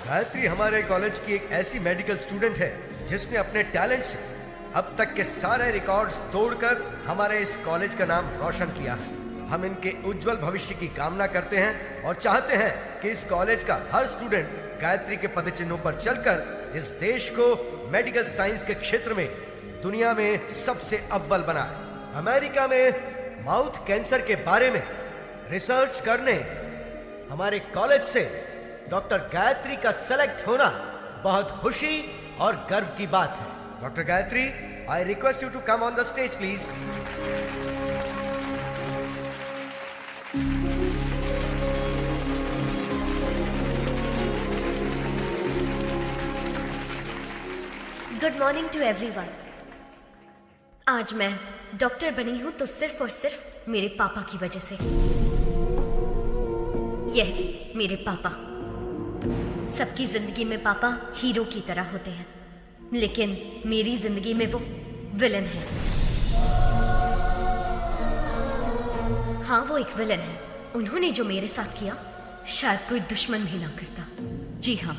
Speaker 20: गायत्री हमारे कॉलेज की एक ऐसी मेडिकल स्टूडेंट है जिसने अपने टैलेंट से अब तक के सारे रिकॉर्ड्स तोड़कर हमारे इस कॉलेज का नाम रोशन किया है। हम इनके उज्जवल भविष्य की कामना करते हैं और चाहते हैं कि इस कॉलेज का हर स्टूडेंट गायत्री के पदचिन्हों पर चलकर इस देश को मेडिकल साइंस के क्षेत्र में दुनिया में सबसे अव्वल बनाए। अमेरिका में माउथ कैंसर के बारे में रिसर्च करने हमारे कॉलेज से डॉक्टर गायत्री का सेलेक्ट होना बहुत खुशी और गर्व की बात है। Doctor Gayatri, I request you to come on the stage please.
Speaker 7: Good morning to everyone. आज मैं डॉक्टर बनी हूं तो सिर्फ और सिर्फ मेरे पापा की वजह से। यस, मेरे पापा। सबकी जिंदगी में पापा हीरो की तरह होते हैं, लेकिन मेरी जिंदगी में वो विलन है। हाँ, वो एक विलन है। उन्होंने जो मेरे साथ किया शायद कोई दुश्मन भी ना करता। जी हाँ,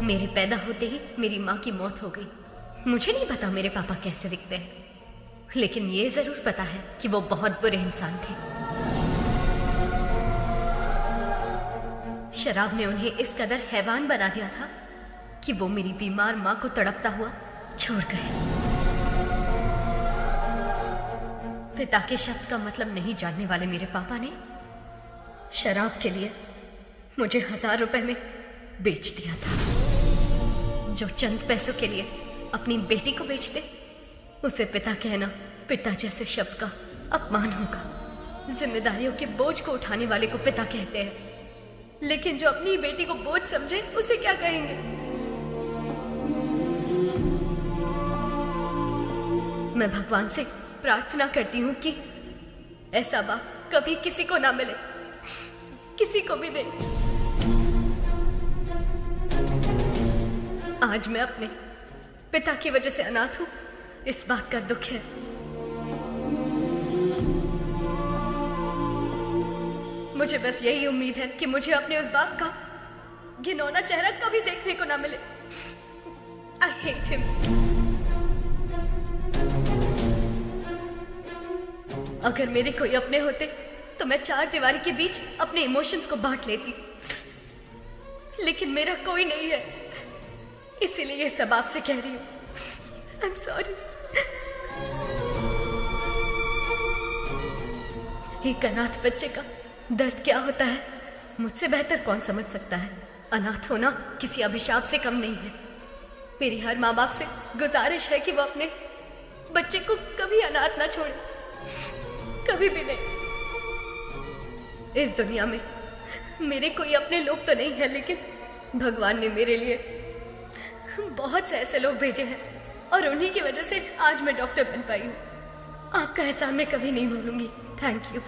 Speaker 7: मेरे पैदा होते ही मेरी माँ की मौत हो गई। मुझे नहीं पता मेरे पापा कैसे दिखते हैं, लेकिन ये जरूर पता है कि वो बहुत बुरे इंसान थे। शराब ने उन्हें इस कदर हैवान बना दिया था कि वो मेरी बीमार माँ को तड़पता हुआ छोड़ गए।
Speaker 21: पिता के शब्द का मतलब नहीं जानने वाले मेरे पापा ने शराब के लिए मुझे 1000 रुपए में बेच दिया था। जो चंद पैसों के लिए अपनी बेटी को बेच दे उसे पिता कहना पिता जैसे शब्द का अपमान होगा। जिम्मेदारियों के बोझ को उठाने वाले को पिता कहते हैं, लेकिन जो अपनी बेटी को बोझ समझे उसे क्या कहेंगे? मैं भगवान से प्रार्थना करती हूँ कि ऐसा बाप कभी किसी को ना मिले, किसी को भी नहीं। आज मैं अपने पिता की वजह से अनाथ हूँ, इस बात का दुख है। मुझे बस यही उम्मीद है कि मुझे अपने उस बाप का घिनौना चेहरा कभी देखने को ना मिले। I hate him. अगर मेरे कोई अपने होते तो मैं 4 दीवारी के बीच अपने इमोशंस को बांट लेती, लेकिन मेरा कोई नहीं है, इसीलिए ये सब आपसे कह रही हूँ। I'm sorry. एक अनाथ बच्चे का दर्द क्या होता है मुझसे बेहतर कौन समझ सकता है। अनाथ होना किसी अभिशाप से कम नहीं है। मेरी हर माँ बाप से गुजारिश है कि वो अपने बच्चे को कभी अनाथ ना छोड़े, कभी भी नहीं। इस दुनिया में मेरे कोई अपने लोग तो नहीं है, लेकिन भगवान ने मेरे लिए बहुत से ऐसे लोग भेजे हैं और उन्हीं की वजह से आज मैं डॉक्टर बन पाई हूँ। आपका एहसान मैं कभी नहीं भूलूंगी। Thank you.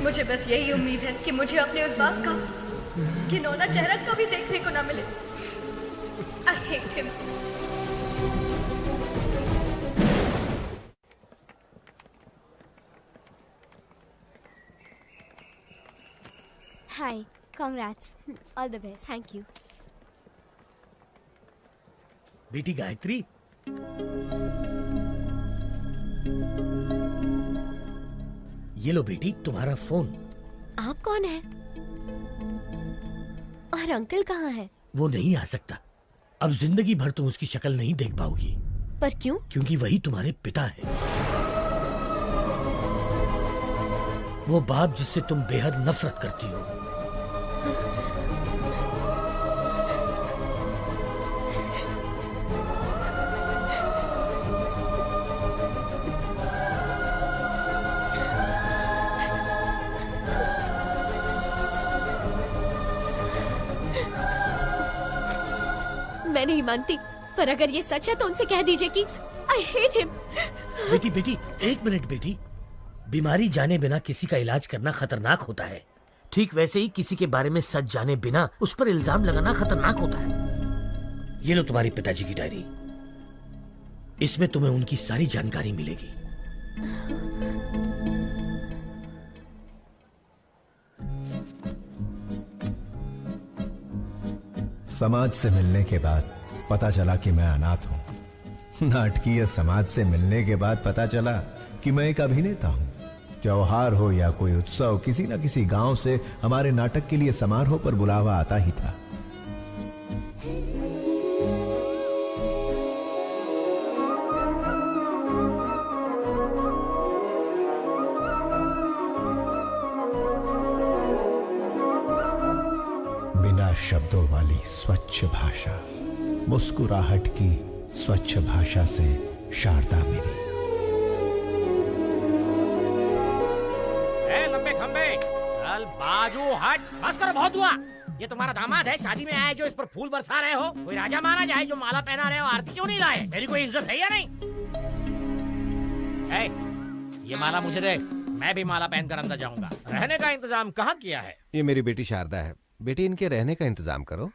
Speaker 21: मुझे बस यही उम्मीद है कि मुझे अपने उस बाप का घिनौना चेहरा कभी देखने को ना मिले। I hate him.
Speaker 7: Hi, congrats. All the best.
Speaker 4: Thank you.
Speaker 11: बेटी गायत्री, ये लो बेटी तुम्हारा फोन।
Speaker 4: आप कौन है? और अंकल कहाँ है?
Speaker 11: वो नहीं आ सकता। अब जिंदगी भर तुम उसकी शक्ल नहीं देख पाओगी।
Speaker 4: पर क्यों?
Speaker 11: क्योंकि वही तुम्हारे पिता है, वो बाप जिससे तुम बेहद नफरत करती हो।
Speaker 4: मैं नहीं मानती, पर अगर ये सच है तो उनसे कह दीजिए कि I hate him.
Speaker 11: बेटी बेटी, एक मिनट बेटी। बीमारी जाने बिना किसी का इलाज करना खतरनाक होता है। ठीक वैसे ही किसी के बारे में सच जाने बिना उस पर इल्जाम लगाना खतरनाक होता है। ये लो तुम्हारे पिताजी की डायरी, इसमें तुम्हें उनकी सारी जानकारी मिलेगी।
Speaker 8: समाज से मिलने के बाद पता चला कि मैं अनाथ हूं। नाटकीय समाज से मिलने के बाद पता चला कि मैं एक अभिनेता हूं। त्योहार हो या कोई उत्सव, किसी न किसी गांव से हमारे नाटक के लिए समारोह पर बुलावा आता ही था। शब्दों वाली स्वच्छ भाषा, मुस्कुराहट की स्वच्छ भाषा से शारदा मेरी।
Speaker 5: लंबे खंबे चल बाजू हट, बस कर, बहुत हुआ। ये तुम्हारा दामाद है, शादी में आए जो इस पर फूल बरसा रहे हो? कोई राजा महाराज आए जो माला पहना रहे हो? आरती क्यों नहीं लाए? मेरी कोई इज्जत है या नहीं? ये माला मुझे दे, मैं भी माला पहनकर अंदर जाऊंगा। रहने का इंतजाम कहाँ किया है?
Speaker 13: ये मेरी बेटी शारदा है, बेटी इनके रहने का इंतजाम करो।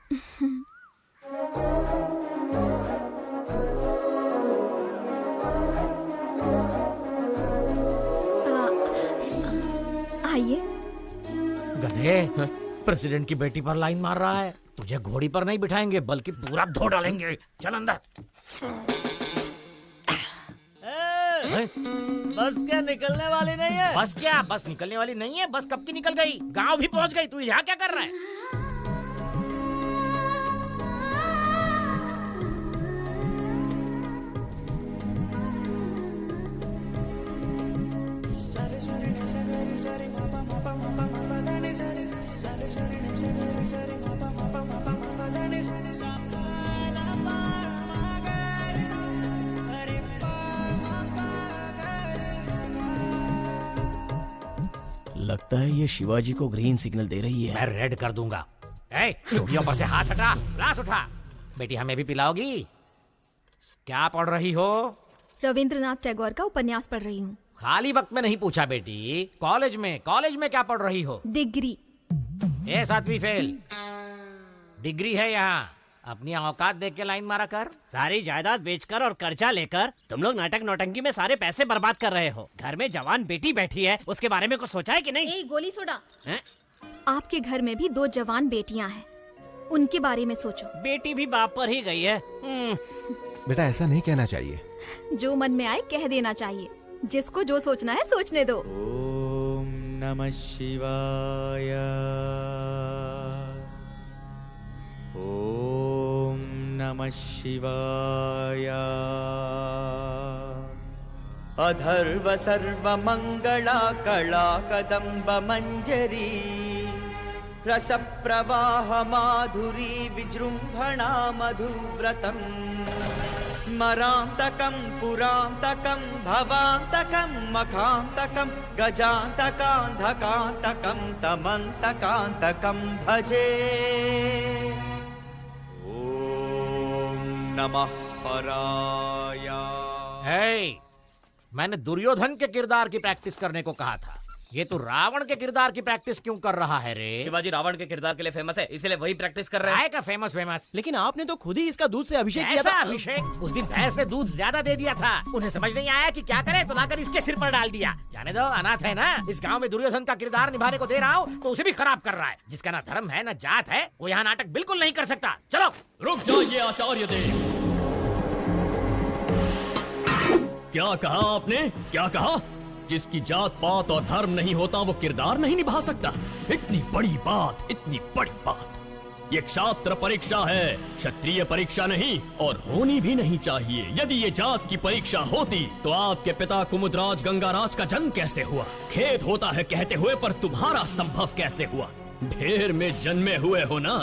Speaker 4: आइए।
Speaker 5: गधे, प्रेसिडेंट की बेटी पर लाइन मार रहा है। तुझे घोड़ी पर नहीं बिठाएंगे बल्कि पूरा धो डालेंगे। चल अंदर।
Speaker 15: बस क्या निकलने वाली नहीं है?
Speaker 5: बस क्या? बस निकलने वाली नहीं है? बस कब की निकल गई, गांव भी पहुंच गई। तू यहाँ क्या कर रहा है?
Speaker 11: लगता है ये शिवाजी को ग्रीन सिग्नल दे रही है।
Speaker 5: मैं रेड कर दूंगा। चूड़ियों पर से हाथ हटा, ग्लास उठा। बेटी हमें भी पिलाओगी? क्या पढ़ रही हो?
Speaker 4: रविंद्रनाथ टैगोर का उपन्यास पढ़ रही हूँ।
Speaker 5: खाली वक्त में नहीं पूछा बेटी, कॉलेज में क्या पढ़ रही हो?
Speaker 4: डिग्री।
Speaker 5: 7वीं फेल। डिग्री है यहाँ, अपनी औकात देख के लाइन मारा कर।
Speaker 6: सारी जायदाद बेचकर और कर्जा लेकर तुम लोग नाटक नौटंकी में सारे पैसे बर्बाद कर रहे हो। घर में जवान बेटी बैठी है, उसके बारे में कुछ सोचा है कि नहीं?
Speaker 4: गोली सोडा। आपके घर में भी 2 जवान बेटियां हैं, उनके बारे में सोचो।
Speaker 6: बेटी भी बाप पर ही गई है।
Speaker 13: बेटा ऐसा नहीं कहना चाहिए।
Speaker 4: जो मन में आए कह देना चाहिए। जिसको जो सोचना है सोचने दो।
Speaker 10: ओम नमः शिवाय। ओम नमः शिवाय। अधर्व सर्व मंगला कला कदम्ब मंजरी रस प्रवाह माधुरी विजृंभणा मधुव्रतम् स्मरांतकं पुरांतकं भवांतकं मखांतकं गजांतकांधकांतकं तमंतकांतकं भजे। ओम नमः हराय।
Speaker 5: मैंने दुर्योधन के किरदार की प्रैक्टिस करने को कहा था। ये तो रावण के किरदार की प्रैक्टिस क्यों कर रहा है रे?
Speaker 15: शिवाजी रावण के किरदार के लिए फेमस है, इसलिए वही प्रैक्टिस कर रहे हैं।
Speaker 5: का फेमस।
Speaker 15: लेकिन आपने तो खुद ही इसका दूध से अभिषेक किया था।
Speaker 5: अभिषेक? उस दिन भैंस ने दूध ज्यादा दे दिया था, उन्हें समझ नहीं आया कि क्या करे तो लाकर इसके सिर पर डाल दिया। जाने दो, अनाथ है ना। इस गांव में दुर्योधन का किरदार निभाने को दे रहा हूँ तो उसे भी खराब कर रहा है। जिसका ना धर्म है ना जात है, वो यहाँ नाटक बिल्कुल नहीं कर सकता। चलो।
Speaker 3: रुक जाइए आचार्य देव। क्या कहा आपने? क्या कहा? जिसकी जात पात और धर्म नहीं होता वो किरदार नहीं निभा सकता? इतनी बड़ी बात, इतनी बड़ी बात। ये क्षात्र परीक्षा है, क्षत्रिय परीक्षा नहीं, और होनी भी नहीं चाहिए। यदि ये जात की परीक्षा होती तो आपके पिता कुमुदराज गंगाराज का जन्म कैसे हुआ? खेद होता है कहते हुए, पर तुम्हारा संभव कैसे हुआ? ढेर में जन्मे हुए हो ना।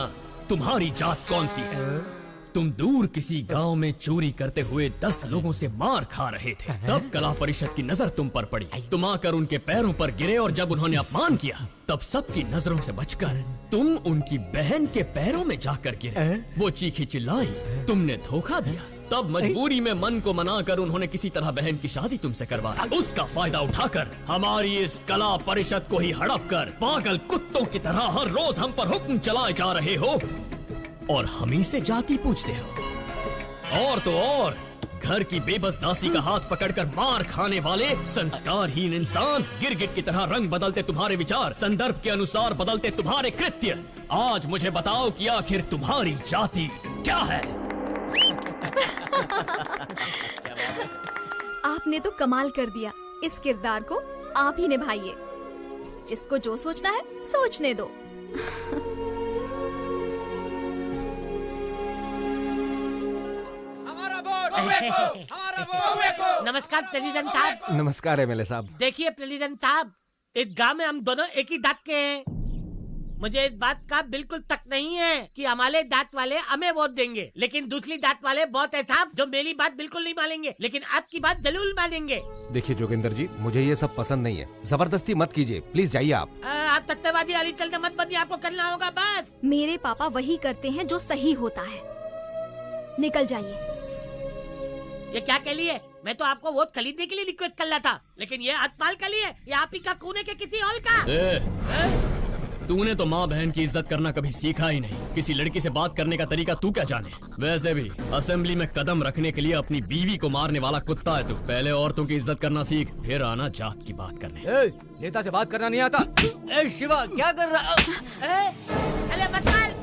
Speaker 3: तुम्हारी जात कौन सी है? तुम दूर किसी गांव में चोरी करते हुए 10 लोगों से मार खा रहे थे। तब कला परिषद की नजर तुम पर पड़ी। तुम आकर उनके पैरों पर गिरे और जब उन्होंने अपमान किया तब सबकी नजरों से बचकर तुम उनकी बहन के पैरों में जाकर गिरे। वो चीखी चिल्लाई, तुमने धोखा दिया। तब मजबूरी में मन को मनाकर उन्होंने किसी तरह बहन की शादी तुमसे करवा दी। उसका फायदा उठाकर हमारी इस कला परिषद को ही हड़प कर पागल कुत्तों की तरह हर रोज हम पर हुक्म चलाए जा रहे हो और हम ही से जाति पूछते हो। और तो और घर की बेबस दासी का हाथ पकड़कर मार खाने वाले संस्कारहीन इंसान, गिरगिट की तरह रंग बदलते तुम्हारे विचार, संदर्भ के अनुसार बदलते तुम्हारे कृत्य। आज मुझे बताओ कि आखिर तुम्हारी जाति क्या है?
Speaker 4: आपने तो कमाल कर दिया। इस किरदार को आप ही निभाइए। जिसको जो सोचना है सोचने दो।
Speaker 5: नमस्कार प्रेसिडेंट साहब।
Speaker 13: नमस्कार एमएलए साहब।
Speaker 5: देखिए प्रेसिडेंट साहब, इस गांव में हम दोनों एक ही दांत के हैं।
Speaker 6: मुझे इस बात का बिल्कुल तक नहीं है कि हमारे दांत वाले हमें वोट देंगे, लेकिन दूसरी दांत वाले बहुत है साहब जो मेरी बात बिल्कुल नहीं मानेंगे, लेकिन आपकी बात जरूर मानेंगे।
Speaker 13: देखिए जोगिंदर जी, मुझे ये सब पसंद नहीं है, जबरदस्ती मत कीजिए, प्लीज जाइए आप।
Speaker 6: आप सत्यवादी वाली चलते मत बनिए, आपको करना होगा बस।
Speaker 9: मेरे पापा वही करते हैं जो सही होता है। निकल जाइए।
Speaker 6: ये क्या के लिए? मैं तो आपको वोट खरीदने के लिए रिक्वेस्ट कर रहा था, लेकिन ये हथपाल के लिए या आप ही का खूने के किसी और का?
Speaker 3: तूने तो माँ बहन की इज्जत करना कभी सीखा ही नहीं। किसी लड़की से बात करने का तरीका तू क्या जाने? वैसे भी असेंबली में कदम रखने के लिए अपनी बीवी को मारने वाला कुत्ता है तू। पहले औरतों की इज्जत करना सीख, फिर आना जात की बात करने।
Speaker 18: नेता से बात करना नहीं आता।
Speaker 6: शिवा क्या कर रहा? अरे बदमाश!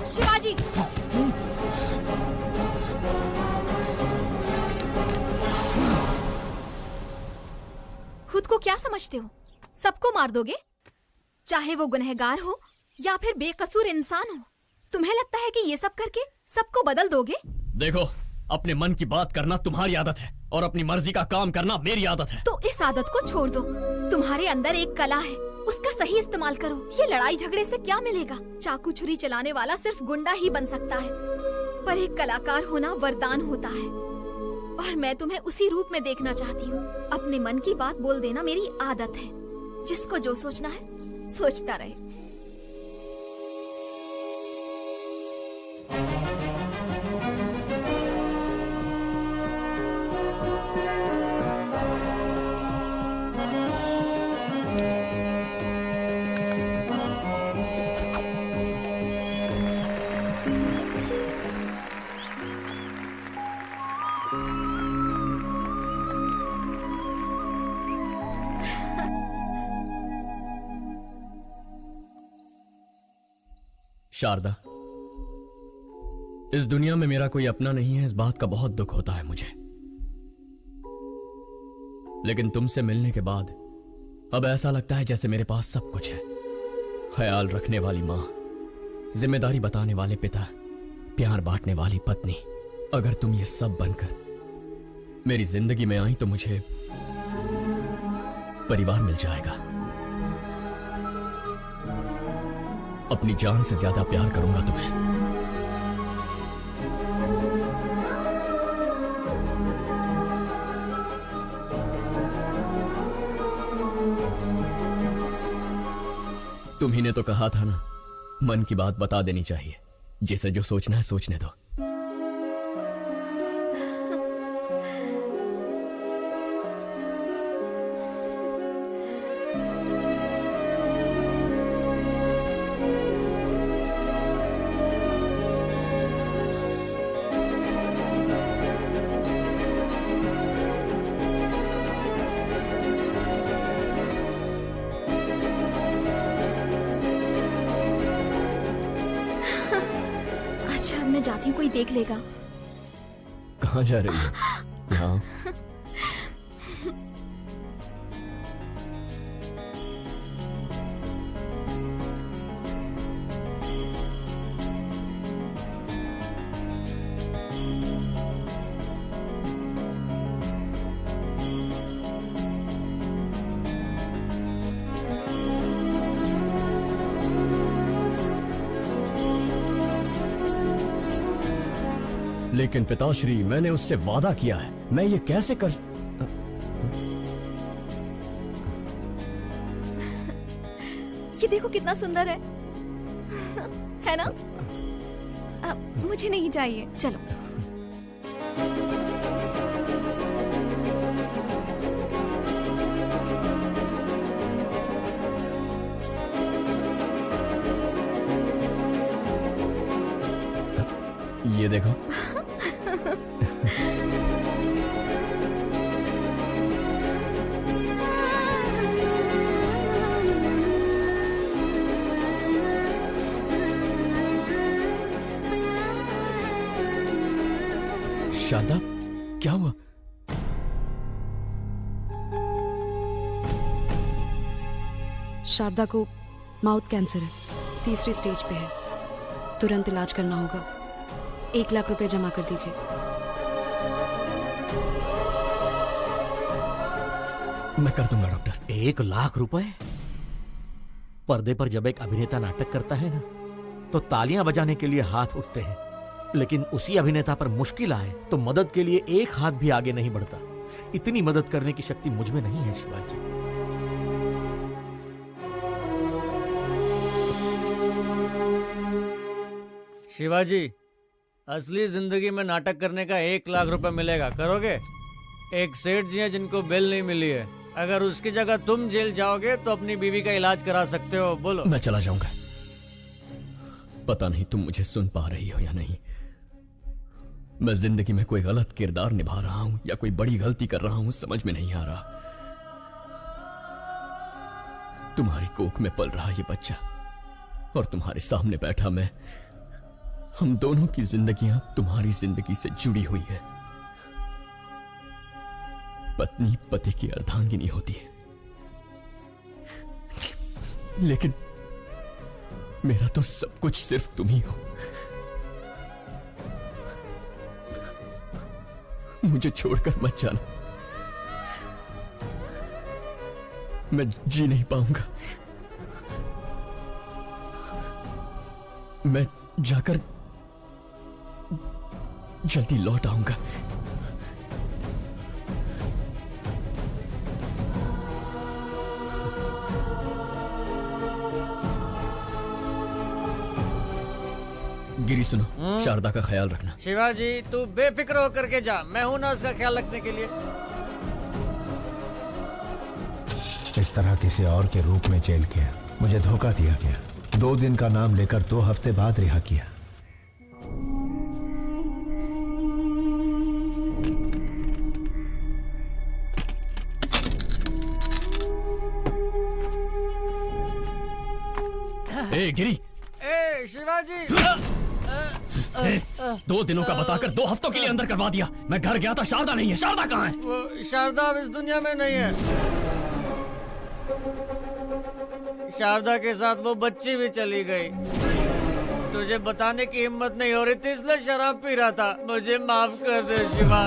Speaker 9: शिवाजी, खुद को क्या समझते हो? सबको मार दोगे, चाहे वो गुनहगार हो या फिर बेकसूर इंसान हो। तुम्हें लगता है कि ये सब करके सबको बदल दोगे?
Speaker 3: देखो, अपने मन की बात करना तुम्हारी आदत है और अपनी मर्जी का काम करना मेरी आदत है।
Speaker 9: तो इस आदत को छोड़ दो। तुम्हारे अंदर एक कला है, उसका सही इस्तेमाल करो। ये लड़ाई झगड़े से क्या मिलेगा? चाकू छुरी चलाने वाला सिर्फ गुंडा ही बन सकता है, पर एक कलाकार होना वरदान होता है, और मैं तुम्हें उसी रूप में देखना चाहती हूँ। अपने मन की बात बोल देना मेरी आदत है। जिसको जो सोचना है सोचता रहे।
Speaker 3: शारदा, इस दुनिया में मेरा कोई अपना नहीं है, इस बात का बहुत दुख होता है मुझे। लेकिन तुमसे मिलने के बाद अब ऐसा लगता है जैसे मेरे पास सब कुछ है। ख्याल रखने वाली माँ, जिम्मेदारी बताने वाले पिता, प्यार बांटने वाली पत्नी। अगर तुम ये सब बनकर मेरी जिंदगी में आई तो मुझे परिवार मिल जाएगा। अपनी जान से ज्यादा प्यार करूंगा तुम्हें। तुम्ही ने तो कहा था ना, मन की बात बता देनी चाहिए। जिसे जो सोचना है सोचने दो।
Speaker 9: मैं जाती हूँ, कोई देख लेगा।
Speaker 3: कहाँ जा रही है? यहाँ। लेकिन पिताश्री, मैंने उससे वादा किया है, मैं ये कैसे कर...
Speaker 9: ये देखो कितना सुंदर है ना? मुझे नहीं चाहिए, चलो।
Speaker 3: ये देखो। शारदा, क्या हुआ?
Speaker 1: शारदा को माउथ कैंसर है, 3री स्टेज पे है। तुरंत इलाज करना होगा। 1 लाख रुपए जमा कर दीजिए।
Speaker 3: मैं कर दूंगा डॉक्टर।
Speaker 11: 1 लाख रुपए? पर्दे पर जब एक अभिनेता नाटक करता है ना, तो तालियां बजाने के लिए हाथ उठते हैं, लेकिन उसी अभिनेता पर मुश्किल आए तो मदद के लिए एक हाथ भी आगे नहीं बढ़ता। इतनी मदद करने की शक्ति मुझ में नहीं है शिवाजी।
Speaker 22: शिवाजी, असली जिंदगी में नाटक करने का 1 लाख रुपए मिलेगा, करोगे? एक सेठ जी हैं जिनको बेल नहीं मिली है। अगर उसकी जगह तुम जेल जाओगे तो अपनी बीवी का इलाज करा सकते हो। बोलो।
Speaker 3: मैं चला जाऊंगा। पता नहीं तुम मुझे सुन पा रही हो या नहीं। मैं जिंदगी में कोई गलत किरदार निभा रहा हूं या कोई बड़ी गलती कर रहा हूं, समझ में नहीं आ रहा। तुम्हारी कोख में पल रहा ये बच्चा और तुम्हारे सामने बैठा मैं, हम दोनों की जिंदगियां तुम्हारी जिंदगी से जुड़ी हुई है। पत्नी पति की अर्धांगिनी होती है, लेकिन मेरा तो सब कुछ सिर्फ तुम ही हो। मुझे छोड़कर मत जाना, मैं जी नहीं पाऊंगा। मैं जाकर जल्दी लौट आऊंगा। गिरी सुनो, शारदा का ख्याल रखना।
Speaker 22: शिवाजी, तू बेफिक्र होकर के जा, मैं हूं ना उसका ख्याल रखने के लिए।
Speaker 8: इस तरह किसी और के रूप में जेल किया, मुझे धोखा दिया गया। 2 दिन का नाम लेकर 2 हफ्ते बाद रिहा किया।
Speaker 3: ए गिरी,
Speaker 22: ए शिवाजी,
Speaker 3: 2 दिनों का बताकर 2 हफ्तों के लिए अंदर करवा दिया। मैं घर गया था, शारदा नहीं है। शारदा कहाँ है?
Speaker 22: वो शारदा अब इस दुनिया में नहीं है। शारदा के साथ वो बच्ची भी चली गई। तुझे बताने की हिम्मत नहीं हो रही थी, इसलिए शराब पी रहा था। मुझे माफ कर दे शिवा।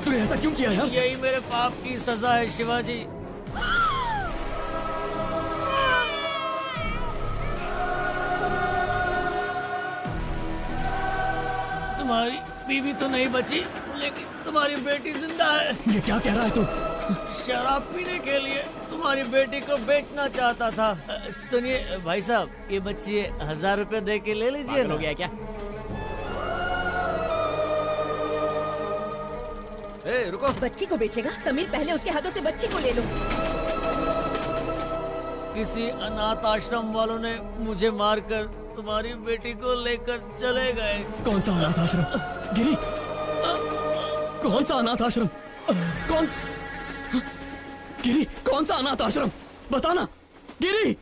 Speaker 3: तूने ऐसा क्यों किया यार?
Speaker 22: यही मेरे पाप की सजा है शिवाजी। तुम्हारी बीवी तो नहीं बची, लेकिन तुम्हारी बेटी जिंदा है।
Speaker 3: ये क्या कह रहा है तू?
Speaker 22: शराब पीने के लिए तुम्हारी बेटी को बेचना चाहता था। सुनिए भाई साहब, ये बच्ची 1000 रुपए दे के ले लीजिए।
Speaker 19: हो गया क्या?
Speaker 23: रुको। बच्ची को बेचेगा? समीर, पहले उसके हाथों से बच्ची को ले लो।
Speaker 22: किसी अनाथ आश्रम वालों ने मुझे मारकर तुम्हारी बेटी को लेकर चले गए।
Speaker 3: कौन सा अनाथ आश्रम? गिरी, कौन सा अनाथ आश्रम? कौन? गिरी, कौन सा अनाथ आश्रम? बताना गिरी।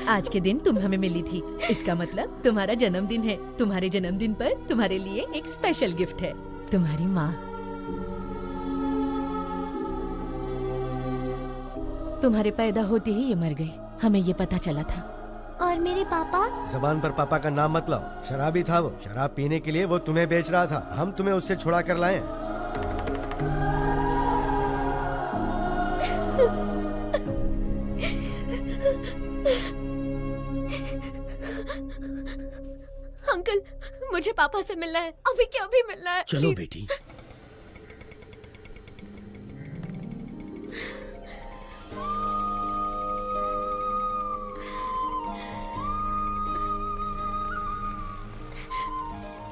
Speaker 23: आज के दिन तुम हमें मिली थी, इसका मतलब तुम्हारा जन्मदिन है। तुम्हारे जन्मदिन पर तुम्हारे लिए एक स्पेशल गिफ्ट है, तुम्हारी माँ। तुम्हारे पैदा होते ही ये मर गई, हमें ये पता चला था।
Speaker 7: और मेरे पापा?
Speaker 20: जबान पर पापा का नाम मत लाओ, शराबी था वो। शराब पीने के लिए वो तुम्हें बेच रहा था, हम तुम्हें उससे छुड़ा कर लाए।
Speaker 4: अंकल, मुझे पापा से मिलना है, अभी के अभी मिलना है।
Speaker 11: चलो
Speaker 4: please।
Speaker 11: बेटी।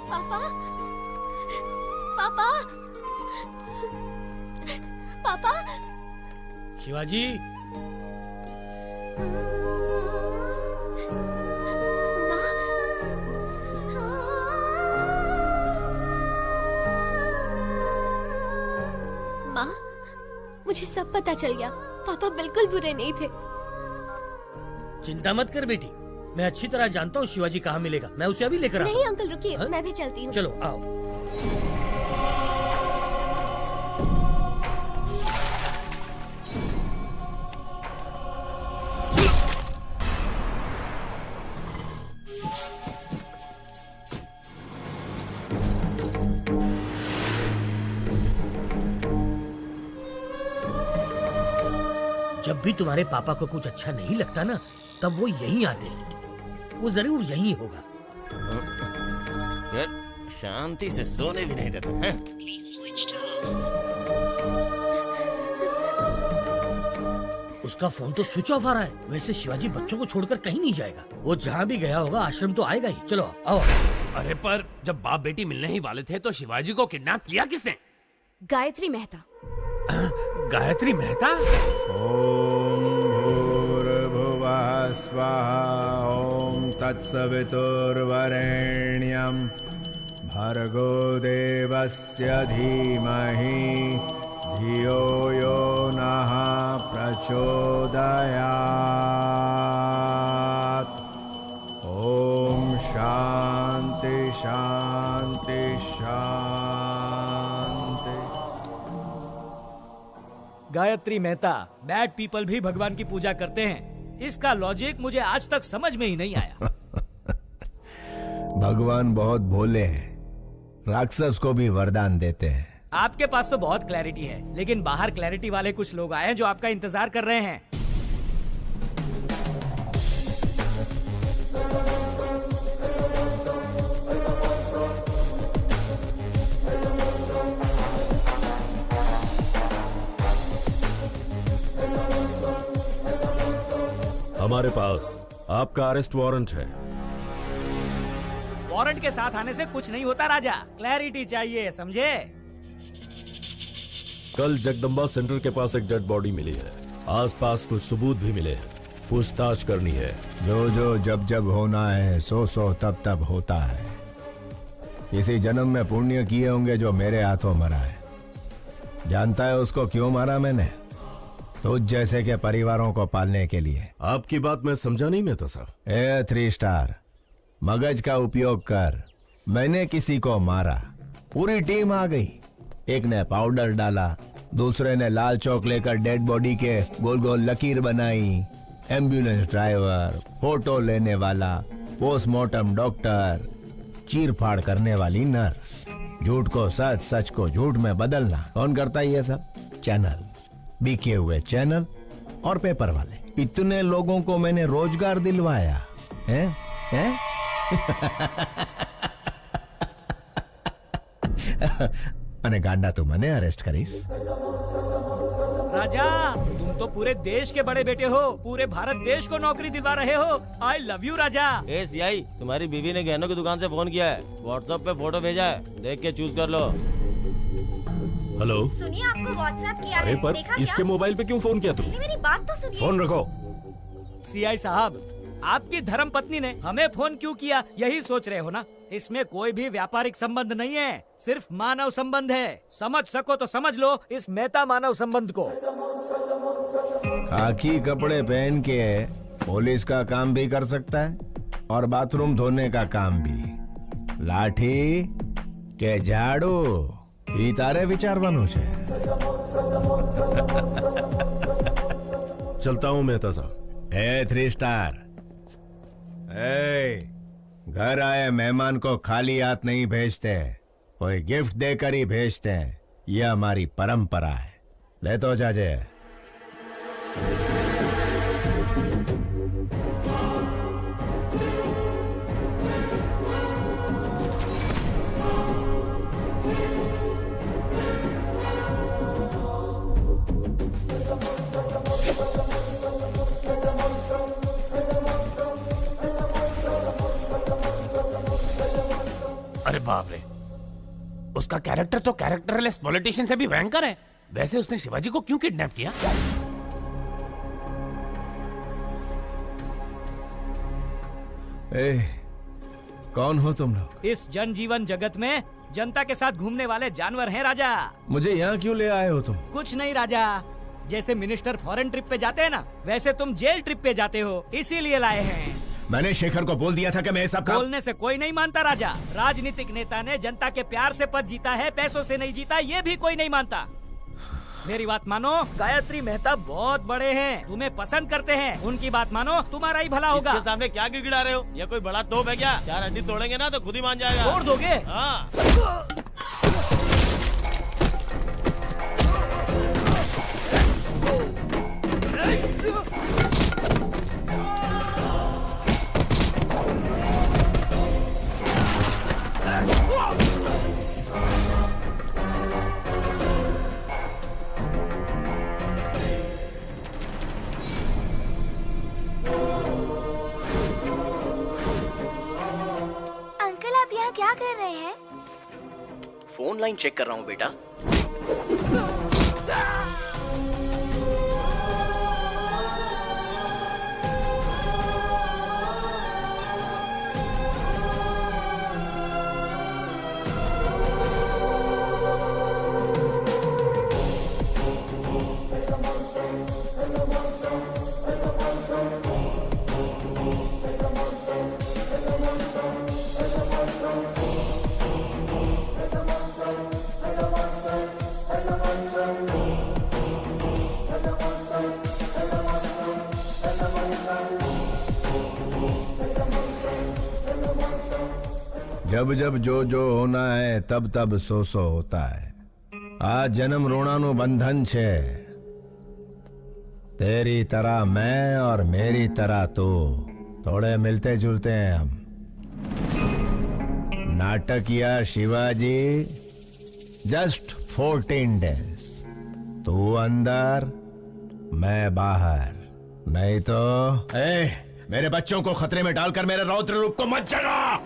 Speaker 4: पापा, पापा, पापा।
Speaker 11: शिवाजी,
Speaker 4: माँ, मुझे सब पता चल गया। पापा बिल्कुल बुरे नहीं थे।
Speaker 11: चिंता मत कर बेटी, मैं अच्छी तरह जानता हूँ शिवाजी कहाँ मिलेगा। मैं उसे अभी लेकर आता
Speaker 4: नहीं
Speaker 11: हूँ।
Speaker 4: अंकल रुकिए,
Speaker 11: हाँ?
Speaker 4: मैं भी चलती हूँ।
Speaker 11: चलो आओ। जब भी तुम्हारे पापा को कुछ अच्छा नहीं लगता ना, तब वो यहीं आते हैं। वो जरूर यहीं होगा।
Speaker 15: यार, शांति से सोने भी नहीं देते हैं।
Speaker 11: उसका फोन तो स्विच ऑफ आ रहा है। वैसे शिवाजी बच्चों को छोड़कर कहीं नहीं जाएगा। वो जहाँ भी गया होगा आश्रम तो आएगा ही। चलो आओ।
Speaker 5: अरे पर जब बाप बेटी मिलने ही वाले थे तो शिवाजी को किडनैप किया किसने?
Speaker 7: गायत्री मेहता।
Speaker 5: गायत्री मेहता?
Speaker 8: ओम भूर्भुवः स्वाहा ओम तत्सवितुर्वरेण्यं भर्गो देवस्य धीमहि धियो यो नः प्रचोदयात्। ओम शांति शांति शांति।
Speaker 18: गायत्री मेहता, बैड पीपल भी भगवान की पूजा करते हैं। इसका लॉजिक मुझे आज तक समझ में ही नहीं आया।
Speaker 8: भगवान बहुत भोले हैं, राक्षस को भी वरदान देते हैं।
Speaker 18: आपके पास तो बहुत क्लैरिटी है, लेकिन बाहर क्लैरिटी वाले कुछ लोग आए हैं जो आपका इंतजार कर रहे हैं।
Speaker 14: हमारे पास आपका अरेस्ट वारंट है।
Speaker 18: वारंट के साथ आने से कुछ नहीं होता राजा, क्लैरिटी चाहिए, समझे?
Speaker 14: कल जगदम्बा सेंटर के पास एक डेड बॉडी मिली है। आसपास कुछ सबूत भी मिले हैं, पूछताछ करनी है।
Speaker 8: जो जो जब जब होना है, सो सो तब तब होता है। किसी जन्म में पुण्य किए होंगे जो मेरे हाथों मरा है। जानता है उसको क्यों मारा मैंने? तुझ जैसे के परिवारों को पालने के लिए।
Speaker 14: आपकी बात मैं समझा नहीं में था सर।
Speaker 8: 3 स्टार, मगज का उपयोग कर। मैंने किसी को मारा, पूरी टीम आ गई। एक ने पाउडर डाला, दूसरे ने लाल चौक लेकर डेड बॉडी के गोल गोल लकीर बनाई। एम्बुलेंस ड्राइवर, फोटो लेने वाला, पोस्टमार्टम डॉक्टर, चीर फाड़ करने वाली नर्स। झूठ को सच, सच को झूठ में बदलना कौन करता है ये सब? चैनल, बिके हुए चैनल और पेपर वाले। इतने लोगों को मैंने रोजगार दिलवाया है? અને ગાંડા તું મને અરેસ્ટ કરીશ?
Speaker 18: राजा, तुम तो पूरे देश के बड़े बेटे हो, पूरे भारत देश को नौकरी दिलवा रहे हो। आई love you Raja.
Speaker 15: A CI, तुम्हारी बीवी ने गहनों की दुकान से फोन किया है, व्हाट्सएप पे फोटो भेजा है, देख के चूज कर लो।
Speaker 14: हेलो,
Speaker 4: सुनिए, आपको व्हाट्सएप किया
Speaker 14: अरे
Speaker 4: है,
Speaker 14: पर
Speaker 4: देखा
Speaker 14: इसके
Speaker 4: क्या?
Speaker 14: मोबाइल पे क्यों फोन किया तुमने?
Speaker 4: मेरी बात तो सुनिए।
Speaker 14: फोन रखो।
Speaker 18: सीआई साहब, आपकी धर्म पत्नी ने हमें फोन क्यों किया, यही सोच रहे हो ना? इसमें कोई भी व्यापारिक संबंध नहीं है, सिर्फ मानव संबंध है। समझ सको तो समझ लो इस मेहता मानव संबंध को।
Speaker 8: खाकी कपड़े पहन के पुलिस का काम भी कर सकता है और बाथरूम धोने का काम भी। लाठी के झाड़ू ही तारे विचारवानो छे।
Speaker 14: चलता हूँ मेहता साहब।
Speaker 8: ए 3 स्टार, घर आए मेहमान को खाली हाथ नहीं भेजते, कोई गिफ्ट देकर ही भेजते हैं। यह हमारी परंपरा है। ले तो जाजे।
Speaker 5: अरे बाप रे, उसका कैरेक्टर तो कैरेक्टरलेस पॉलिटिशियन से भी भयंकर है। वैसे उसने शिवाजी को क्यों किडनैप किया?
Speaker 8: कौन हो तुम लोग?
Speaker 12: इस जनजीवन जगत में जनता के साथ घूमने वाले जानवर हैं राजा।
Speaker 8: मुझे यहाँ क्यों ले आए हो तुम?
Speaker 12: कुछ नहीं राजा, जैसे मिनिस्टर फॉरेन ट्रिप पे जाते हैं ना, वैसे तुम जेल ट्रिप पे जाते हो, इसीलिए लाए हैं।
Speaker 8: मैंने शेखर को बोल दिया था कि मैं सब काम...
Speaker 12: बोलने से कोई नहीं मानता राजा। राजनीतिक नेता ने जनता के प्यार से पद जीता है, पैसों से नहीं जीता, ये भी कोई नहीं मानता। मेरी बात मानो, गायत्री मेहता बहुत बड़े हैं, तुम्हें पसंद करते हैं, उनकी बात मानो, तुम्हारा ही भला होगा।
Speaker 15: इसके सामने क्या गिड़गिड़ा रहे हो? ये कोई बड़ा तोप है क्या? 4 हड्डी तोड़ेंगे ना तो खुद ही मान जाएगा।
Speaker 12: तोड़ दोगे?
Speaker 15: हाँ।
Speaker 9: क्या कर रहे हैं?
Speaker 19: फोन लाइन चेक कर रहा हूँ बेटा।
Speaker 8: जब जब जो जो होना है तब तब सो सो होता है। आज जन्म रोणानु बंधन छे। तेरी तरह मैं और मेरी तरह तू, थोड़े मिलते जुलते हैं हम। नाटकिया शिवाजी, जस्ट 14 डेज। तू अंदर, मैं बाहर। नहीं तो मेरे बच्चों को खतरे में डालकर मेरे रौद्र रूप को मत जगा।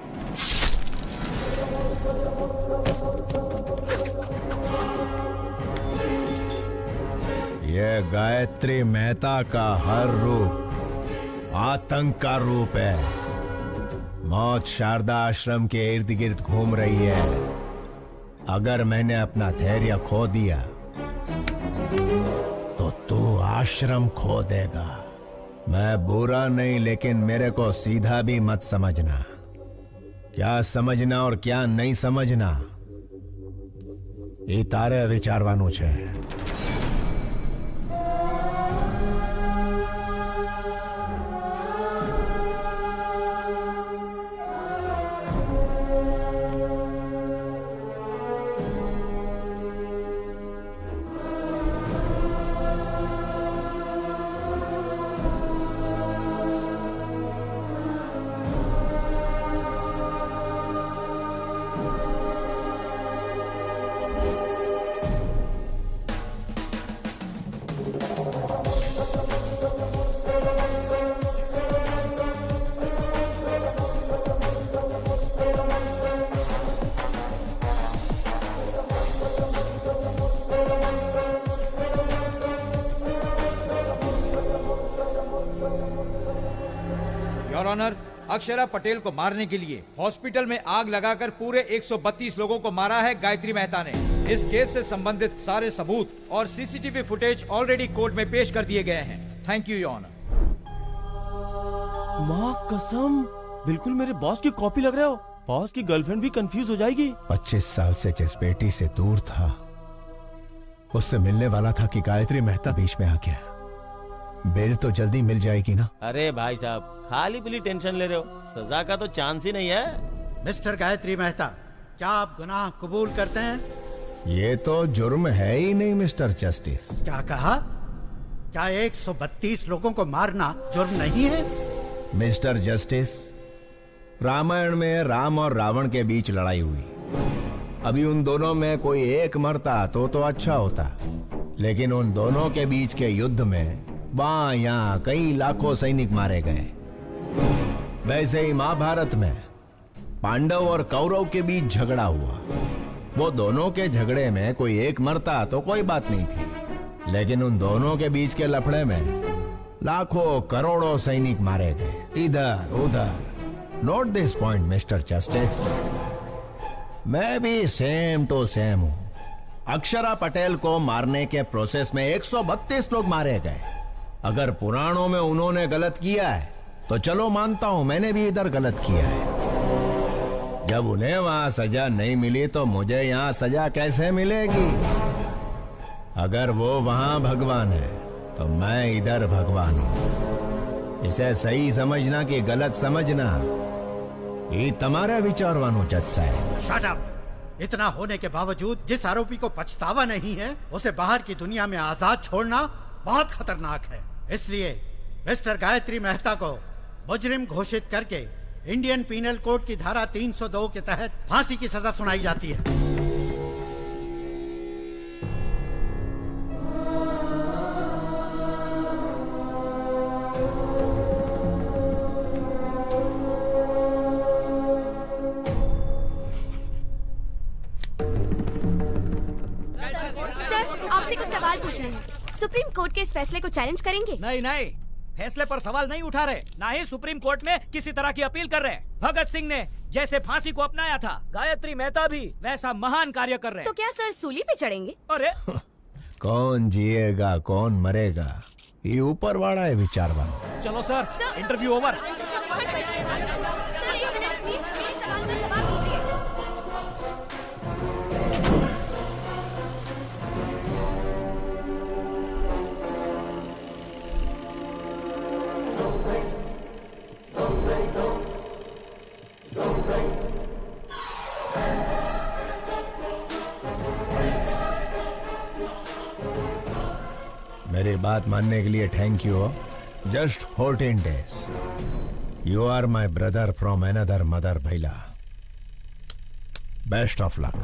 Speaker 8: यह गायत्री मेहता का हर रूप आतंक का रूप है। मौत शारदा आश्रम के इर्द गिर्द घूम रही है। अगर मैंने अपना धैर्य खो दिया तो तू आश्रम खो देगा। मैं बुरा नहीं, लेकिन मेरे को सीधा भी मत समझना। क्या समझना और क्या नहीं समझना ये तारे विचारवानु छे।
Speaker 16: योर ऑनर, अक्षरा पटेल को मारने के लिए हॉस्पिटल में आग लगाकर पूरे 132 लोगों को मारा है गायत्री मेहता ने। इस केस से संबंधित सारे सबूत और सीसीटीवी फुटेज ऑलरेडी कोर्ट में पेश कर दिए गए हैं। Thank you your honour.
Speaker 2: माँ कसम, बिल्कुल मेरे बॉस की कॉपी लग रहे हो। बॉस की गर्लफ्रेंड भी कंफ्यूज हो जाएगी।
Speaker 8: 25 साल से जिस बेटी से दूर था, उससे मिलने वाला था कि गायत्री मेहता बीच में आ गया। बेल तो जल्दी मिल जाएगी ना?
Speaker 15: अरे भाई साहब, खाली पीली टेंशन ले रहे हो, सजा का तो चांस ही नहीं है।
Speaker 17: मिस्टर गायत्री मेहता, क्या आप गुनाह कबूल करते हैं?
Speaker 8: ये तो जुर्म है ही नहीं मिस्टर जस्टिस।
Speaker 17: क्या कहा? क्या 132 लोगों को मारना जुर्म नहीं है?
Speaker 8: मिस्टर जस्टिस, रामायण में राम और रावण के बीच लड़ाई हुई। अभी उन दोनों में कोई एक मरता तो अच्छा होता, लेकिन उन दोनों के बीच के युद्ध में वहां यहाँ कई लाखों सैनिक मारे गए। वैसे ही महाभारत में पांडव और कौरव के बीच झगड़ा हुआ। वो दोनों के झगड़े में कोई एक मरता तो कोई बात नहीं थी, लेकिन उन दोनों के बीच के लफड़े में लाखों करोड़ों सैनिक मारे गए इधर उधर। Note this point mister justice, मैं भी सेम टू सेम हूं। अक्षरा पटेल को मारने के प्रोसेस में 132 लोग मारे गए। अगर पुराणों में उन्होंने गलत किया है तो चलो मानता हूं मैंने भी इधर गलत किया है। जब उन्हें वहां सजा नहीं मिली तो मुझे यहां सजा कैसे मिलेगी? अगर वो वहां भगवान है तो मैं इधर भगवान हूं। इसे सही समझना कि गलत समझना ये तुम्हारा विचारवानो जज साहब।
Speaker 17: Shut up! इतना होने के बावजूद जिस आरोपी को पछतावा नहीं है, उसे बाहर की दुनिया में आजाद छोड़ना बहुत खतरनाक है। इसलिए मिस्टर गायत्री मेहता को मुजरिम घोषित करके इंडियन पीनल कोड की धारा 302 के तहत फांसी की सजा सुनाई जाती है।
Speaker 7: सर, आपसे कुछ सवाल पूछने हैं। सुप्रीम कोर्ट के इस फैसले को चैलेंज करेंगे?
Speaker 12: नहीं नहीं, फैसले पर सवाल नहीं उठा रहे, ना ही सुप्रीम कोर्ट में किसी तरह की अपील कर रहे। भगत सिंह ने जैसे फांसी को अपनाया था, गायत्री मेहता भी वैसा महान कार्य कर रहे।
Speaker 7: तो क्या सर सूली पे चढ़ेंगे?
Speaker 12: अरे
Speaker 8: कौन जिएगा कौन मरेगा ये ऊपर वाला है विचारवान।
Speaker 12: चलो सर, इंटरव्यू ओवर।
Speaker 7: सर एक मिनट प्लीज, मेरे सवाल का जवाब दीजिए।
Speaker 8: मेरी बात मानने के लिए thank you. Just 14 days. You are my brother from another mother भैला। Best of luck.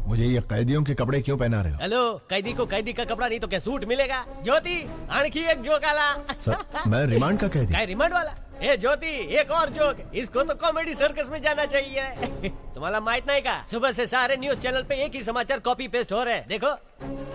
Speaker 8: मुझे ये कैदियों के कपड़े क्यों पहना रहे हो?
Speaker 15: हेलो, कैदी को कैदी का कपड़ा नहीं तो क्या सूट मिलेगा? ज्योति, आणखी एक जोक आला।
Speaker 8: सर, मैं रिमांड का कैदी?
Speaker 15: क्या रिमांड वाला? ए ज्योति, एक और जोक। इसको तो कॉमेडी सर्कस में जाना चाहिए। तुम्हाला माहित नहीं का? सुबह से सारे न्यूज चैनल पे एक ही समाचार कॉपी पेस्ट हो रहे हैं। देखो,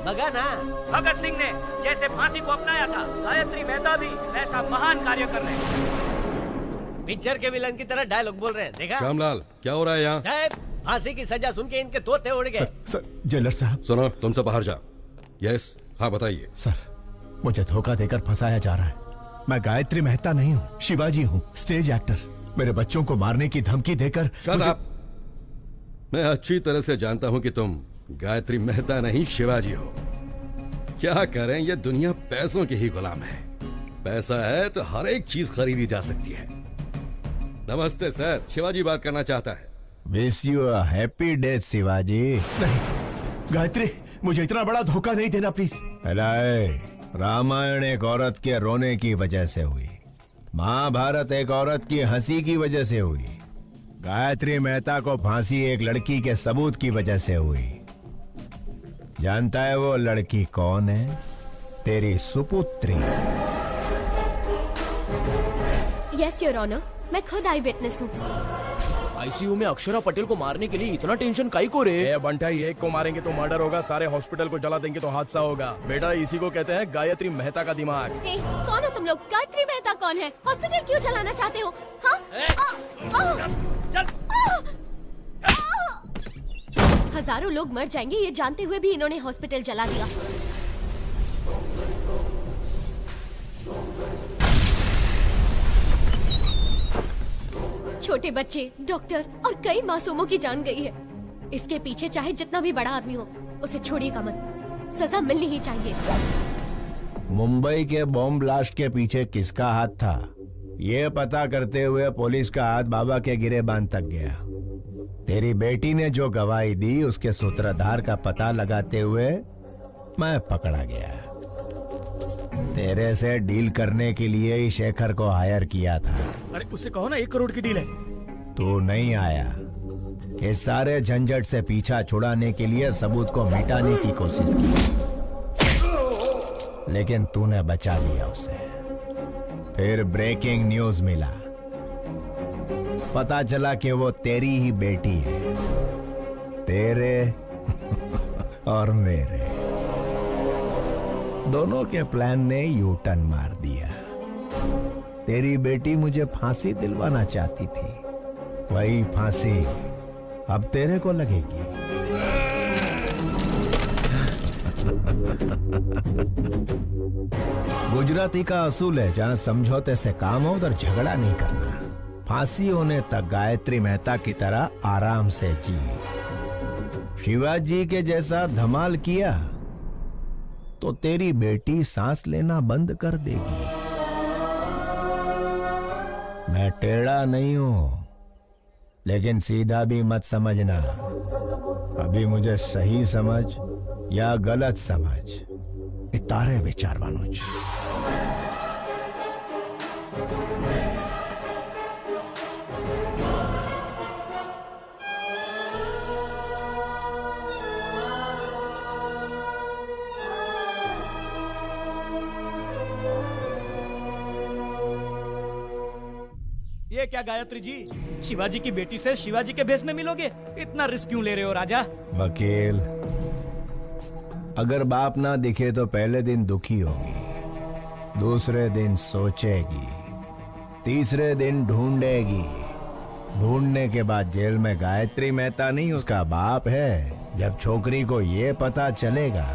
Speaker 15: बगा ना।
Speaker 12: भगत सिंह ने जैसे फांसी को अपनाया था, गायत्री मेहता भी वैसा महान कार्य कर रहे।
Speaker 15: पिक्चर के विलन की तरह डायलॉग बोल रहे हैं। देखा?
Speaker 14: श्यामलाल, क्या हो रहा है यहाँ?
Speaker 15: साहब, फांसी की सजा सुन के इनके तोते उड़ गए।
Speaker 8: सर, जेलर साहब।
Speaker 14: सुनो, तुम सब बाहर जाओ। यस, हाँ बताइए।
Speaker 8: सर, मुझे धोखा देकर फंसाया जा रहा है। मैं गायत्री मेहता नहीं हूँ, शिवाजी हूँ, स्टेज एक्टर। मेरे बच्चों को मारने की धमकी देकर
Speaker 14: मैं अच्छी तरह से जानता हूँ कि तुम गायत्री मेहता नहीं शिवाजी हो। क्या करें, ये दुनिया पैसों की ही गुलाम है। पैसा है तो हर एक चीज खरीदी जा सकती है। नमस्ते सर, शिवाजी बात करना चाहता है।
Speaker 8: Wish you a happy death Shivaji. नहीं गायत्री, मुझे इतना बड़ा धोखा नहीं देना प्लीज। रामायण एक औरत के रोने की वजह से हुई, महाभारत एक औरत की हंसी की वजह से हुई, गायत्री मेहता को फांसी एक लड़की के सबूत की वजह से हुई। जानता है वो लड़की कौन है? तेरी सुपुत्री।
Speaker 10: यस योर ऑनर, मैं खुद आई विटनेस हूँ।
Speaker 18: आईसीयू में अक्षरा पटेल को मारने के लिए इतना टेंशन काई को रे?
Speaker 13: ए बंटा, एक को मारेंगे तो मर्डर होगा, सारे हॉस्पिटल को जला देंगे तो हादसा होगा। बेटा इसी को कहते हैं गायत्री मेहता का दिमाग।
Speaker 10: ए, कौन हो तुम लोग? गायत्री मेहता कौन है? हॉस्पिटल क्यों चलाना चाहते हो? हाँ? हजारों लोग मर जाएंगे ये जानते हुए भी इन्होंने हॉस्पिटल जला दिया। छोटे बच्चे, डॉक्टर और कई मासूमों की जान गई है। इसके पीछे चाहे जितना भी बड़ा आदमी हो, उसे छोड़िएगा मत। सजा मिलनी ही चाहिए।
Speaker 8: मुंबई के बॉम्ब ब्लास्ट के पीछे किसका हाथ था, ये पता करते हुए पुलिस का हाथ बाबा के गिरेबान तक गया। तेरी बेटी ने जो गवाही दी उसके सूत्रधार का पता लगाते हुए मैं पकड़ा गया। तेरे से डील करने के लिए ही शेखर को हायर किया था।
Speaker 18: अरे उससे कहो ना 1 करोड़ की डील है।
Speaker 8: तू नहीं आया। इस सारे झंझट से पीछा छुड़ाने के लिए सबूत को मिटाने की कोशिश की, लेकिन तूने बचा लिया उसे। फिर ब्रेकिंग न्यूज मिला, पता चला कि वो तेरी ही बेटी है, तेरे और मेरे दोनों के प्लान ने यू टर्न मार दिया। तेरी बेटी मुझे फांसी दिलवाना चाहती थी, वही फांसी अब तेरे को लगेगी। गुजराती का असूल है, जहां समझौते से काम हो उधर झगड़ा नहीं करना। फांसी होने तक गायत्री मेहता की तरह आराम से जी। शिवाजी के जैसा धमाल किया तो तेरी बेटी सांस लेना बंद कर देगी। मैं टेढ़ा नहीं हूं, लेकिन सीधा भी मत समझना। अभी मुझे सही समझ या गलत समझ, इतारे विचार वानुज।
Speaker 12: ये क्या गायत्री जी, शिवाजी की बेटी से शिवाजी के भेष में मिलोगे? इतना रिस्क क्यों ले रहे हो राजा?
Speaker 8: वकील, अगर बाप ना दिखे तो पहले दिन दुखी होगी, दूसरे दिन सोचेगी, तीसरे दिन ढूंढेगी, ढूंढने के बाद जेल में गायत्री मेहता नहीं उसका बाप है। जब छोकरी को ये पता चलेगा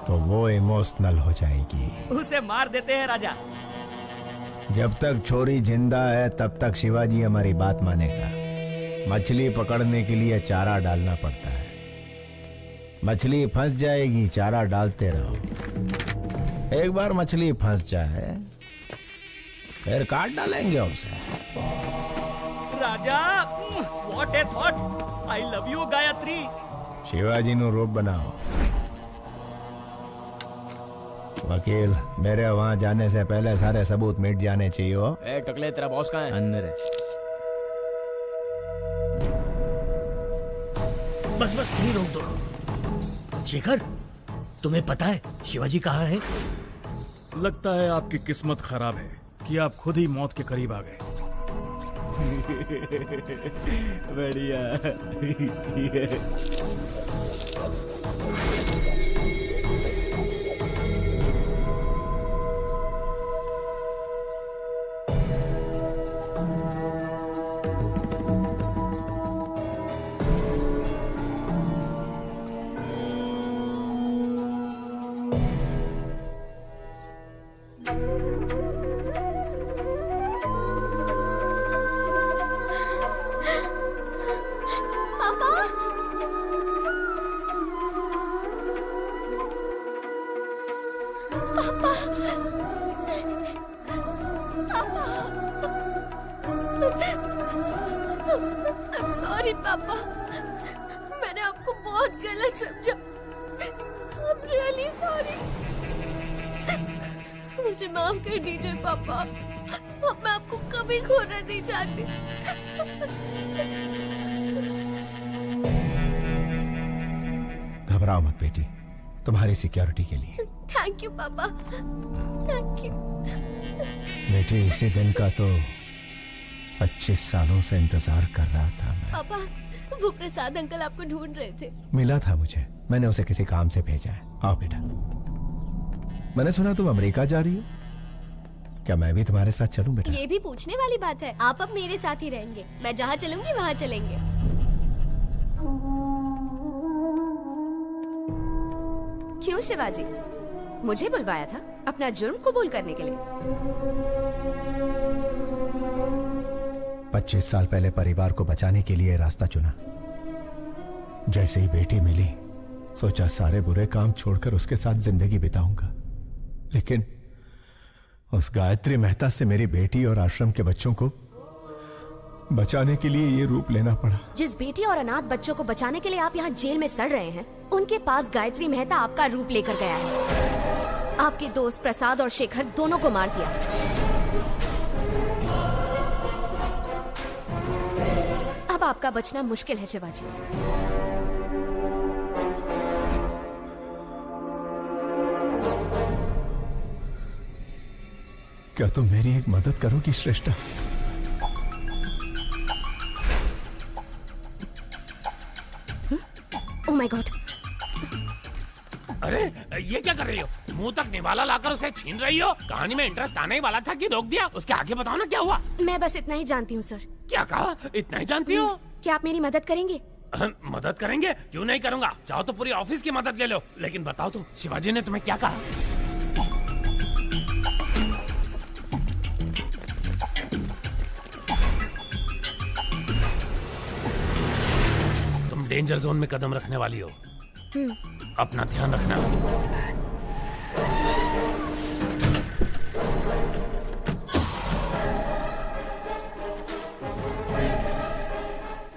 Speaker 8: तो वो इमोशनल हो जाएगी।
Speaker 12: उसे मार देते हैं राजा।
Speaker 8: जब तक छोरी जिंदा है तब तक शिवाजी हमारी बात मानेगा। मछली पकड़ने के लिए चारा डालना पड़ता है। मछली फंस जाएगी, चारा डालते रहो। एक बार मछली फंस जाए फिर काट डालेंगे उसे।
Speaker 12: Raja, what a thought. I love you Gayatri.
Speaker 8: Shivaji नु रूप बनाओ। वकील, मेरे वहां जाने से पहले सारे सबूत मिट जाने चाहिए। हो
Speaker 18: ए टकले, तेरा बॉस कहाँ है?
Speaker 11: अंदर है। बस बस यहीं रोक दो। शेखर, तुम्हें पता है शिवाजी कहाँ है?
Speaker 13: लगता है आपकी किस्मत खराब है कि आप खुद ही मौत के करीब आ गए।
Speaker 2: बढ़िया।
Speaker 10: सॉरी पापा, मैंने आपको बहुत गलत समझा। I'm really sorry। मुझे माफ कर दीजिए पापा, अब मैं आपको कभी खोना नहीं चाहती।
Speaker 8: घबराओ मत बेटी, तुम्हारी सिक्योरिटी के लिए।
Speaker 10: थैंक यू पापा, थैंक यू।
Speaker 8: बेटे, इसी दिन का तो 25 सालों से इंतजार कर रहा था मैं।
Speaker 10: पापा, वो प्रसाद अंकल आपको ढूंढ रहे थे।
Speaker 8: मिला था मुझे, मैंने उसे किसी काम से भेजा है। आओ बेटा। मैंने सुना तुम अमेरिका जा रही हो, क्या मैं भी तुम्हारे साथ चलूं बेटा?
Speaker 10: ये भी पूछने वाली बात है। आप अब मेरे साथ ही रहेंगे, मैं जहाँ चलूंगी वहाँ चलेंगे।
Speaker 7: क्यों शिवाजी, मुझे बुलवाया था अपना जुर्म कबूल करने के लिए?
Speaker 8: 25 साल पहले परिवार को बचाने के लिए रास्ता चुना। जैसे ही बेटी मिली, सोचा सारे बुरे काम छोड़कर उसके साथ जिंदगी बिताऊंगा। लेकिन उस गायत्री मेहता से मेरी बेटी और आश्रम के बच्चों को बचाने के लिए ये रूप लेना पड़ा।
Speaker 7: जिस बेटी और अनाथ बच्चों को बचाने के लिए आप यहाँ जेल में सड़ रहे हैं, उनके पास गायत्री मेहता आपका रूप लेकर गया है। आपके दोस्त प्रसाद और शेखर दोनों को मार दिया। अब आपका बचना मुश्किल है शिवाजी।
Speaker 8: क्या तुम मेरी एक मदद करोगी श्रेष्ठा?
Speaker 7: Oh my God!
Speaker 5: अरे ये क्या कर रही हो? मुंह तक निवाला लाकर उसे छीन रही हो? कहानी में इंटरेस्ट आने ही वाला था कि रोक दिया? उसके आगे बताओ ना क्या हुआ?
Speaker 7: मैं बस इतना ही जानती हूँ सर।
Speaker 5: क्या कहा? इतना ही जानती हो?
Speaker 7: क्या आप मेरी मदद करेंगे?
Speaker 5: मदद करेंगे? क्यों नहीं करूंगा। चाहो तो पूरी ऑफिस की मदद ले लो। लेकिन बताओ तो, शिवाजी ने तुम्हें क्या कहा? तुम डेंजर जोन में कदम रखने वाली हो, अपना ध्यान रखना।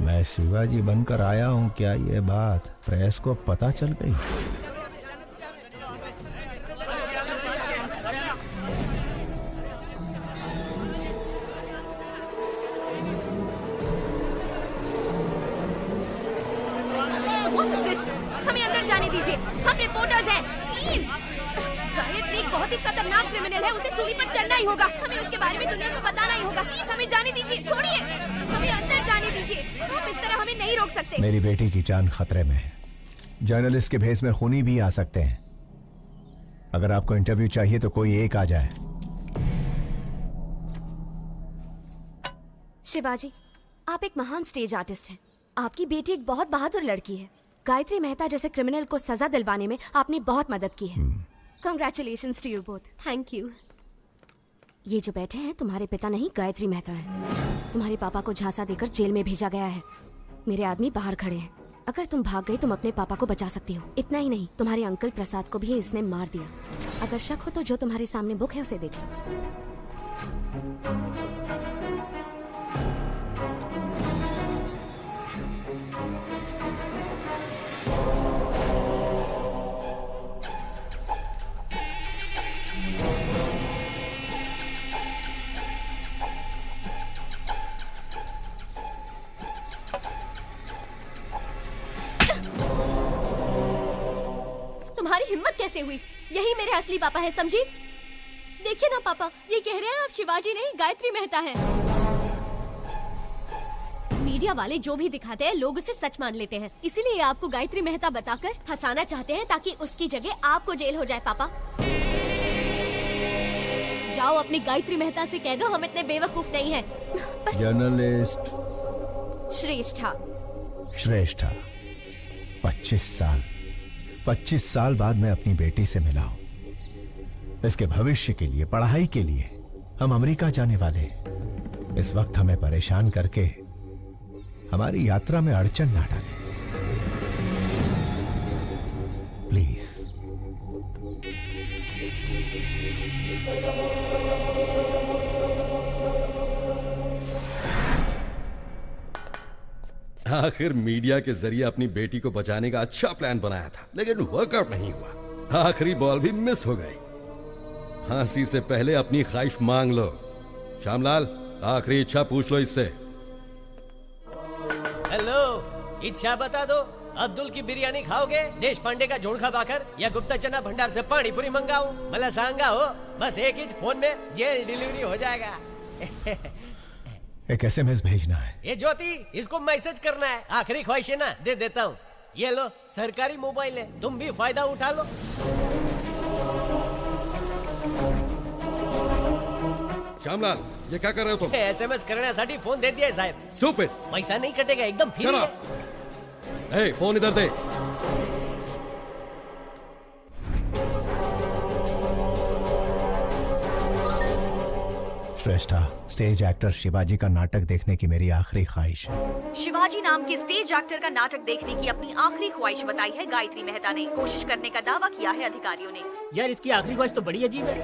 Speaker 8: मैं शिवाजी बनकर आया हूँ, क्या ये बात प्रेस को पता चल गई?
Speaker 7: हमें अंदर जाने दीजिए, हम रिपोर्टर्स हैं, प्लीज। गायत्री एक बहुत ही खतरनाक क्रिमिनल है, उसे सूली पर चढ़ना ही होगा। हमें उसके बारे में दुनिया को बताना ही होगा। प्लीज हमें जाने दीजिए, छोड़िए, हमें अंदर जाने दीजिए। आप इस तरह हमें नहीं रोक सकते।
Speaker 8: मेरी बेटी की जान खतरे में है। जर्नलिस्ट के भेस में खूनी भी आ सकते हैं। अगर आपको इंटरव्यू चाहिए तो कोई एक आ जाए।
Speaker 7: शिवाजी, आप एक महान स्टेज आर्टिस्ट हैं। आपकी बेटी एक बहुत बहादुर लड़की है। गायत्री मेहता जैसे क्रिमिनल को सजा दिलवाने में आपने बहुत मदद की है। Congratulations to you both.
Speaker 10: Thank you.
Speaker 7: ये जो बैठे हैं तुम्हारे पिता नहीं, गायत्री मेहता है। तुम्हारे पापा को झांसा देकर जेल में भेजा गया है। मेरे आदमी बाहर खड़े हैं। अगर तुम भाग गई तुम अपने पापा को बचा सकती हो। इतना ही नहीं, तुम्हारे अंकल प्रसाद को भी इसने मार दिया। अगर शक हो तो जो तुम्हारे सामने बुक है उसे देख लो।
Speaker 10: तुम्हारी हिम्मत कैसे हुई? यही मेरे असली पापा है, समझी? देखिए ना पापा, ये कह रहे हैं आप शिवाजी नहीं गायत्री मेहता है। मीडिया वाले जो भी दिखाते हैं लोग उसे सच मान लेते हैं, इसीलिए आपको गायत्री मेहता बताकर फंसाना चाहते हैं ताकि उसकी जगह आपको जेल हो जाए। पापा जाओ अपनी गायत्री मेहता से कह दो हम इतने बेवकूफ नहीं हैं।
Speaker 8: जर्नलिस्ट
Speaker 7: श्रेष्ठा।
Speaker 8: श्रेष्ठा, 25 साल बाद मैं अपनी बेटी से मिला हूं। इसके भविष्य के लिए, पढ़ाई के लिए हम अमेरिका जाने वाले हैं। इस वक्त हमें परेशान करके हमारी यात्रा में अड़चन ना डालें, प्लीज।
Speaker 14: आखिर मीडिया के जरिए अपनी बेटी को बचाने का अच्छा प्लान बनाया था, लेकिन वर्कआउट नहीं हुआ। आखिरी बॉल भी मिस हो गई। फांसी से पहले अपनी ख्वाहिश मांग लो। श्यामलाल, आखिरी इच्छा पूछ लो इससे।
Speaker 15: हेलो, इच्छा बता दो। अब्दुल की बिरयानी खाओगे, देश पांडे का जोड़खा बाकर, या गुप्ता चना भंडार से पानी पूरी मंगाऊं? भला सांगा हो, बस एक इंच फोन में जेल डिलीवरी हो जाएगा।
Speaker 8: एक SMS भेजना है।
Speaker 15: ये ज्योति, इसको मैसेज करना है। आखिरी ख्वाहिश है ना, दे देता हूँ। ये लो, सरकारी मोबाइल है, तुम भी फायदा उठा लो।
Speaker 14: श्यामलाल, ये क्या कर रहे हो तुम?
Speaker 15: SMS करण्यासाठी फोन दे दिया साहेब।
Speaker 14: Stupid!
Speaker 15: पैसा नहीं कटेगा, एकदम फ्री
Speaker 14: चलो।
Speaker 15: है।
Speaker 14: ए, फोन इधर दे।
Speaker 8: श्रेष्ठा, स्टेज एक्टर शिवाजी का नाटक देखने की मेरी आखिरी ख्वाहिश है।
Speaker 4: शिवाजी नाम के स्टेज एक्टर का नाटक देखने की अपनी आखिरी ख्वाहिश बताई है गायत्री मेहता ने। कोशिश करने का दावा किया है अधिकारियों ने।
Speaker 12: यार इसकी आखिरी ख्वाहिश तो बड़ी अजीब है।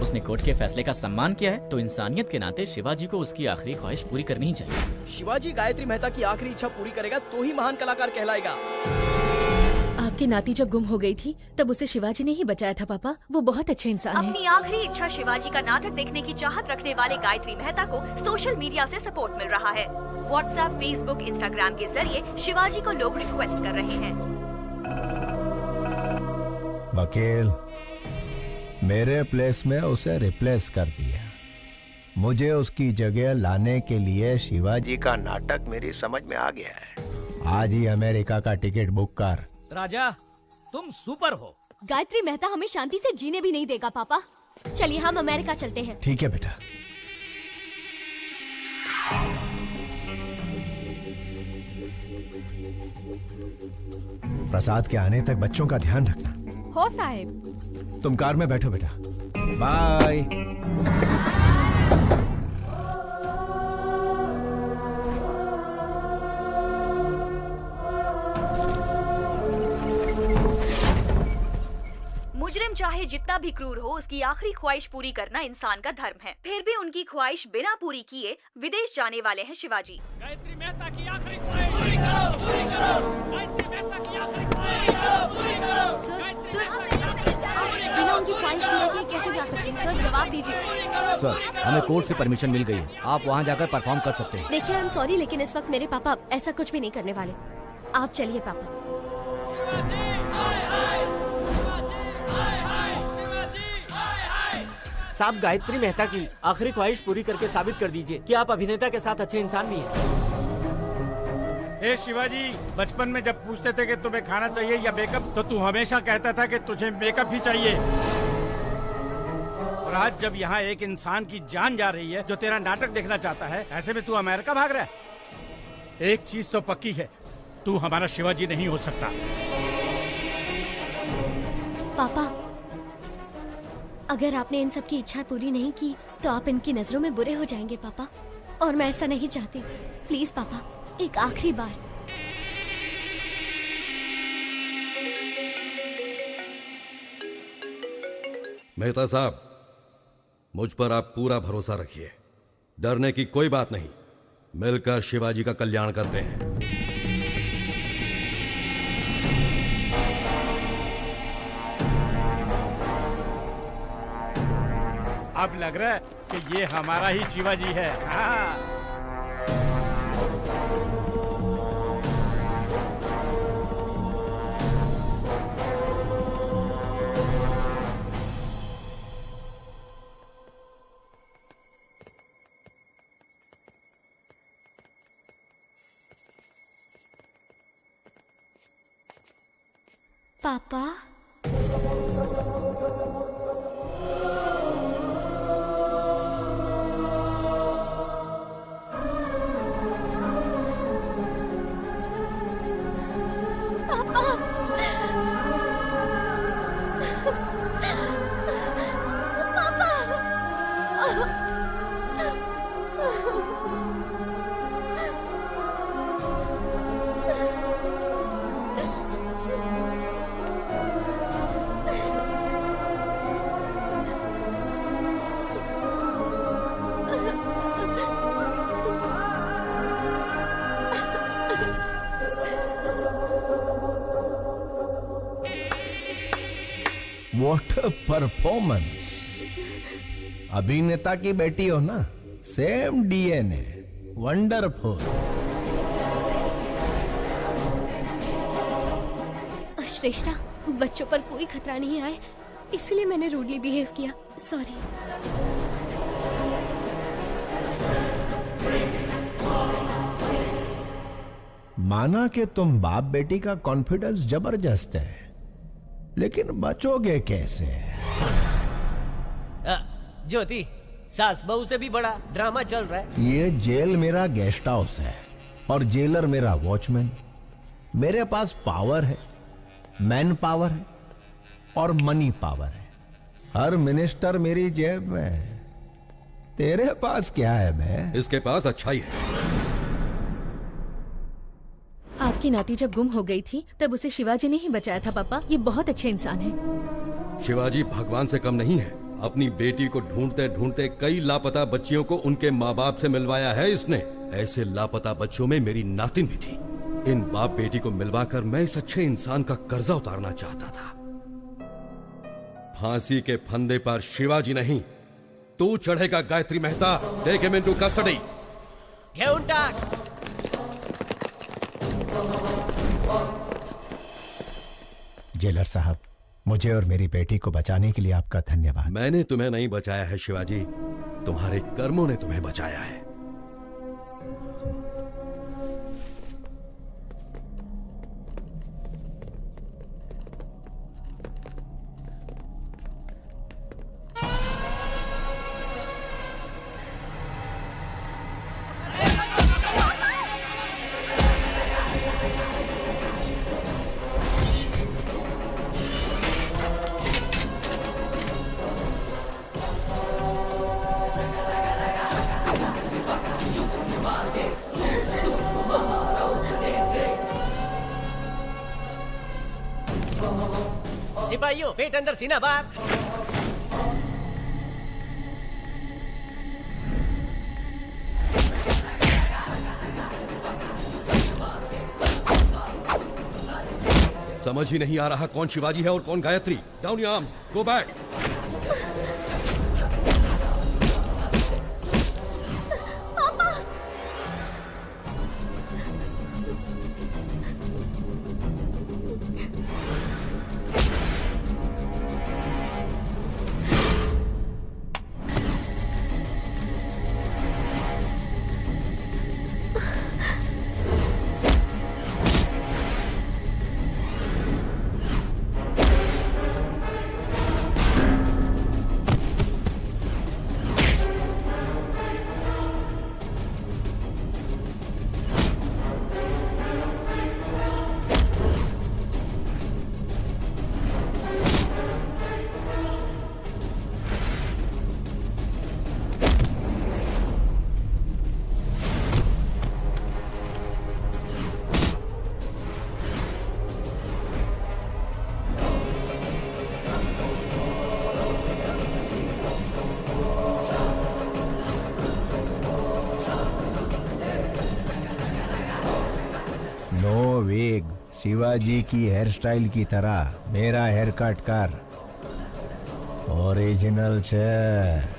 Speaker 18: उसने कोर्ट के फैसले का सम्मान किया है, तो इंसानियत के नाते शिवाजी को उसकी आखिरी ख्वाहिश पूरी करनी ही चाहिए।
Speaker 19: शिवाजी गायत्री मेहता की आखिरी इच्छा पूरी करेगा तो ही महान कलाकार कहलाएगा।
Speaker 23: आपकी नाती जब गुम हो गई थी तब उसे शिवाजी ने ही बचाया था पापा। वो बहुत अच्छे इंसान हैं।
Speaker 4: अपनी आखिरी इच्छा शिवाजी का नाटक देखने की चाहत रखने वाले गायत्री मेहता को सोशल मीडिया से सपोर्ट मिल रहा है। व्हाट्सएप, फेसबुक, इंस्टाग्राम के जरिए शिवाजी को लोग रिक्वेस्ट कर रहे हैं।
Speaker 8: वकील, मेरे प्लेस में उसे रिप्लेस कर दिया। मुझे उसकी जगह लाने के लिए शिवाजी का नाटक मेरी समझ में आ गया है। आज ही अमेरिका का टिकट बुक कर।
Speaker 12: राजा, तुम सुपर हो।
Speaker 10: गायत्री मेहता हमें शांति से जीने भी नहीं देगा पापा। चलिए हम अमेरिका चलते हैं।
Speaker 8: ठीक है बेटा। प्रसाद के आने तक बच्चों का ध्यान रखना।
Speaker 10: हो साहेब।
Speaker 8: तुम कार में बैठो बेटा। बाय।
Speaker 4: मुजरिम चाहे जितना भी क्रूर हो, उसकी आखिरी ख्वाहिश पूरी करना इंसान का धर्म है। फिर भी उनकी ख्वाहिश बिना पूरी किए विदेश जाने वाले हैं शिवाजी।
Speaker 12: गायत्री मेहता की आखिरी ख्वाहिश पूरी करो, पूरी करो। गायत्री मेहता की आखिरी ख्वाहिश पूरी करो, पूरी करो।
Speaker 10: बिना उनकी ख्वाहिश पूरी किए कैसे जा सकते हैं सर? जवाब दीजिए।
Speaker 18: सर, हमें कोर्ट से परमिशन मिल गई है। आप वहाँ जाकर परफॉर्म कर सकते हैं।
Speaker 10: देखिए, आई एम सॉरी, लेकिन इस वक्त मेरे पापा ऐसा कुछ भी नहीं करने वाले। आप चलिए पापा।
Speaker 19: साहब, गायत्री मेहता की आखिरी ख्वाहिश पूरी करके साबित कर दीजिए कि आप अभिनेता के साथ अच्छे इंसान भी हैं।
Speaker 16: ए शिवाजी, बचपन में जब पूछते थे कि तुम्हें खाना चाहिए या मेकअप, तो तू हमेशा कहता था कि तुझे मेकअप ही चाहिए। और आज जब यहाँ एक इंसान की जान जा रही है जो तेरा नाटक देखना चाहता है, ऐसे में तू अमेरिका भाग रहा है। एक चीज तो पक्की है, तू हमारा शिवाजी नहीं हो सकता।
Speaker 10: पापा, अगर आपने इन सब की इच्छा पूरी नहीं की तो आप इनकी नजरों में बुरे हो जाएंगे पापा, और मैं ऐसा नहीं चाहती। प्लीज पापा, एक आखिरी बार।
Speaker 14: मेहता साहब, मुझ पर आप पूरा भरोसा रखिए। डरने की कोई बात नहीं। मिलकर शिवाजी का कल्याण करते हैं।
Speaker 16: अब लग रहा है कि ये हमारा ही शिवाजी है। हाँ।
Speaker 10: पापा,
Speaker 8: व्हाट अ परफॉर्मेंस। अभिनेता की बेटी हो ना, सेम DNA। वंडरफुल।
Speaker 10: श्रेष्ठा, बच्चों पर कोई खतरा नहीं आए, इसलिए मैंने रूडली बिहेव किया। सॉरी।
Speaker 8: माना कि तुम बाप बेटी का कॉन्फिडेंस जबरदस्त है, लेकिन बचोगे कैसे?
Speaker 15: ज्योति, सास बहू से भी बड़ा ड्रामा चल रहा है।
Speaker 8: ये जेल मेरा गेस्ट हाउस है और जेलर मेरा वॉचमैन। मेरे पास पावर है, मैन पावर है और मनी पावर है। हर मिनिस्टर मेरी जेब में है। तेरे पास क्या है बे?
Speaker 14: इसके पास अच्छाई है।
Speaker 23: आपकी नाती जब गुम हो गई थी तब उसे शिवाजी ने ही बचाया था पापा। ये बहुत अच्छे इंसान है।
Speaker 14: शिवाजी भगवान से कम नहीं है। अपनी बेटी को ढूंढते ढूंढते कई लापता बच्चियों को उनके माँ बाप से मिलवाया है इसने। ऐसे लापता बच्चों में मेरी नातिन भी थी। इन बाप बेटी को मिलवाकर मैं इस अच्छे इंसान का कर्जा उतारना चाहता था। फांसी के फंदे पर शिवाजी नहीं, तू चढ़ेगा Gayatri Mehta. Take him into custody.
Speaker 15: घेऊन टाक।
Speaker 8: जेलर साहब, मुझे और मेरी बेटी को बचाने के लिए आपका धन्यवाद।
Speaker 14: मैंने तुम्हें नहीं बचाया है शिवाजी, तुम्हारे कर्मों ने तुम्हें बचाया है।
Speaker 15: सिपाहियों, पेट अंदर सीना बाहर।
Speaker 14: समझ ही नहीं आ रहा कौन शिवाजी है और कौन Gayatri. Down your arms, go back.
Speaker 8: Shivaji की हेयर स्टाइल की तरह मेरा हेयर कट कर। ओरिजिनल छे।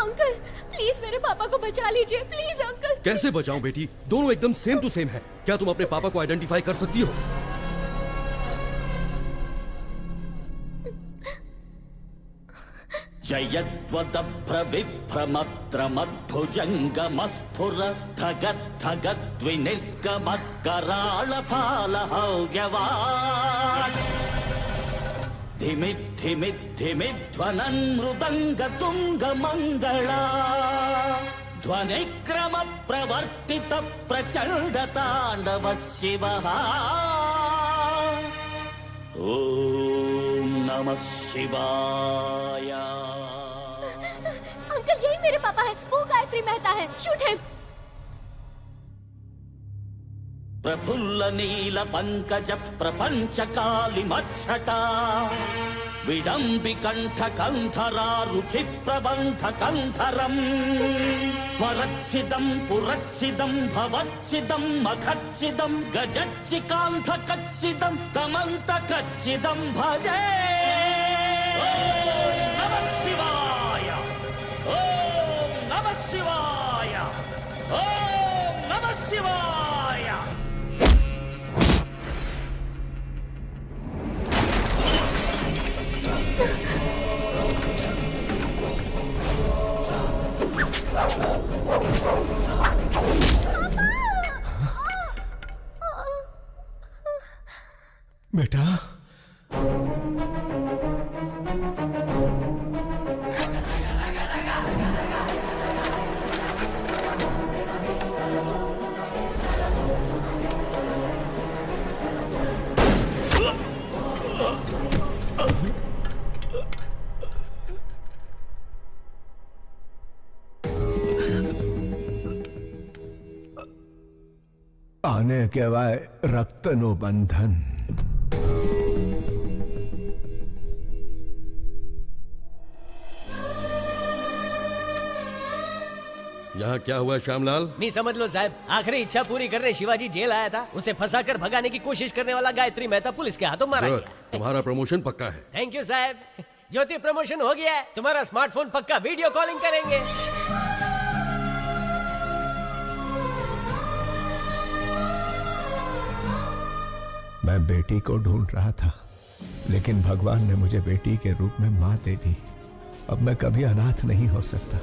Speaker 10: अंकल प्लीज मेरे पापा को बचा लीजिए, प्लीज अंकल।
Speaker 14: कैसे बचाऊं बेटी? दोनों एकदम सेम टू सेम है। क्या तुम अपने पापा को आइडेंटिफाई कर सकती हो?
Speaker 1: धगद्धगद्विनिर्गमत्कराळफालहव्यवान् धिमिद्धिमिद्धिमिध्वनन् मृदङ्गतुङ्गमङ्गला ध्वनिक्रम प्रवर्तित प्रचण्ड ताण्डव शिवः। ॐ नमः शिवाय।
Speaker 10: अंकल यही मेरे पापा है, वो गायत्री मेहता है। Shoot him.
Speaker 1: प्रफुल्ल नील पंकज प्रपंच काली मच्छटा विडम्बिकंठ कंधरा रुचि प्रबंध कंधरम स्वरच्छिदं पुरच्छिदं भवच्छिदं मखच्छिदं गजच्चिकांध कच्छिदं तमंत कच्छिदं भजे। ओम नमः शिवाय, ओम नमः शिवाय, ओम नमः शिवाय।
Speaker 8: बेटा, आने के वाय रक्तनो बंधन।
Speaker 14: यहाँ क्या हुआ श्यामलाल?
Speaker 15: नहीं समझ लो साहब, आखिरी इच्छा पूरी करने शिवाजी जेल आया था। उसे फंसाकर भगाने की कोशिश करने वाला गायत्री मेहता पुलिस के हाथों मारा
Speaker 14: गुड,
Speaker 15: गया।
Speaker 14: तुम्हारा प्रमोशन पक्का है।
Speaker 15: थैंक यू साहब। ज्योति प्रमोशन हो गया है, तुम्हारा स्मार्टफोन पक्का वीडियो कॉलिंग करेंगे।
Speaker 8: मैं बेटी को ढूंढ रहा था, लेकिन भगवान ने मुझे बेटी के रूप में माँ दे दी। अब मैं कभी अनाथ नहीं हो सकता।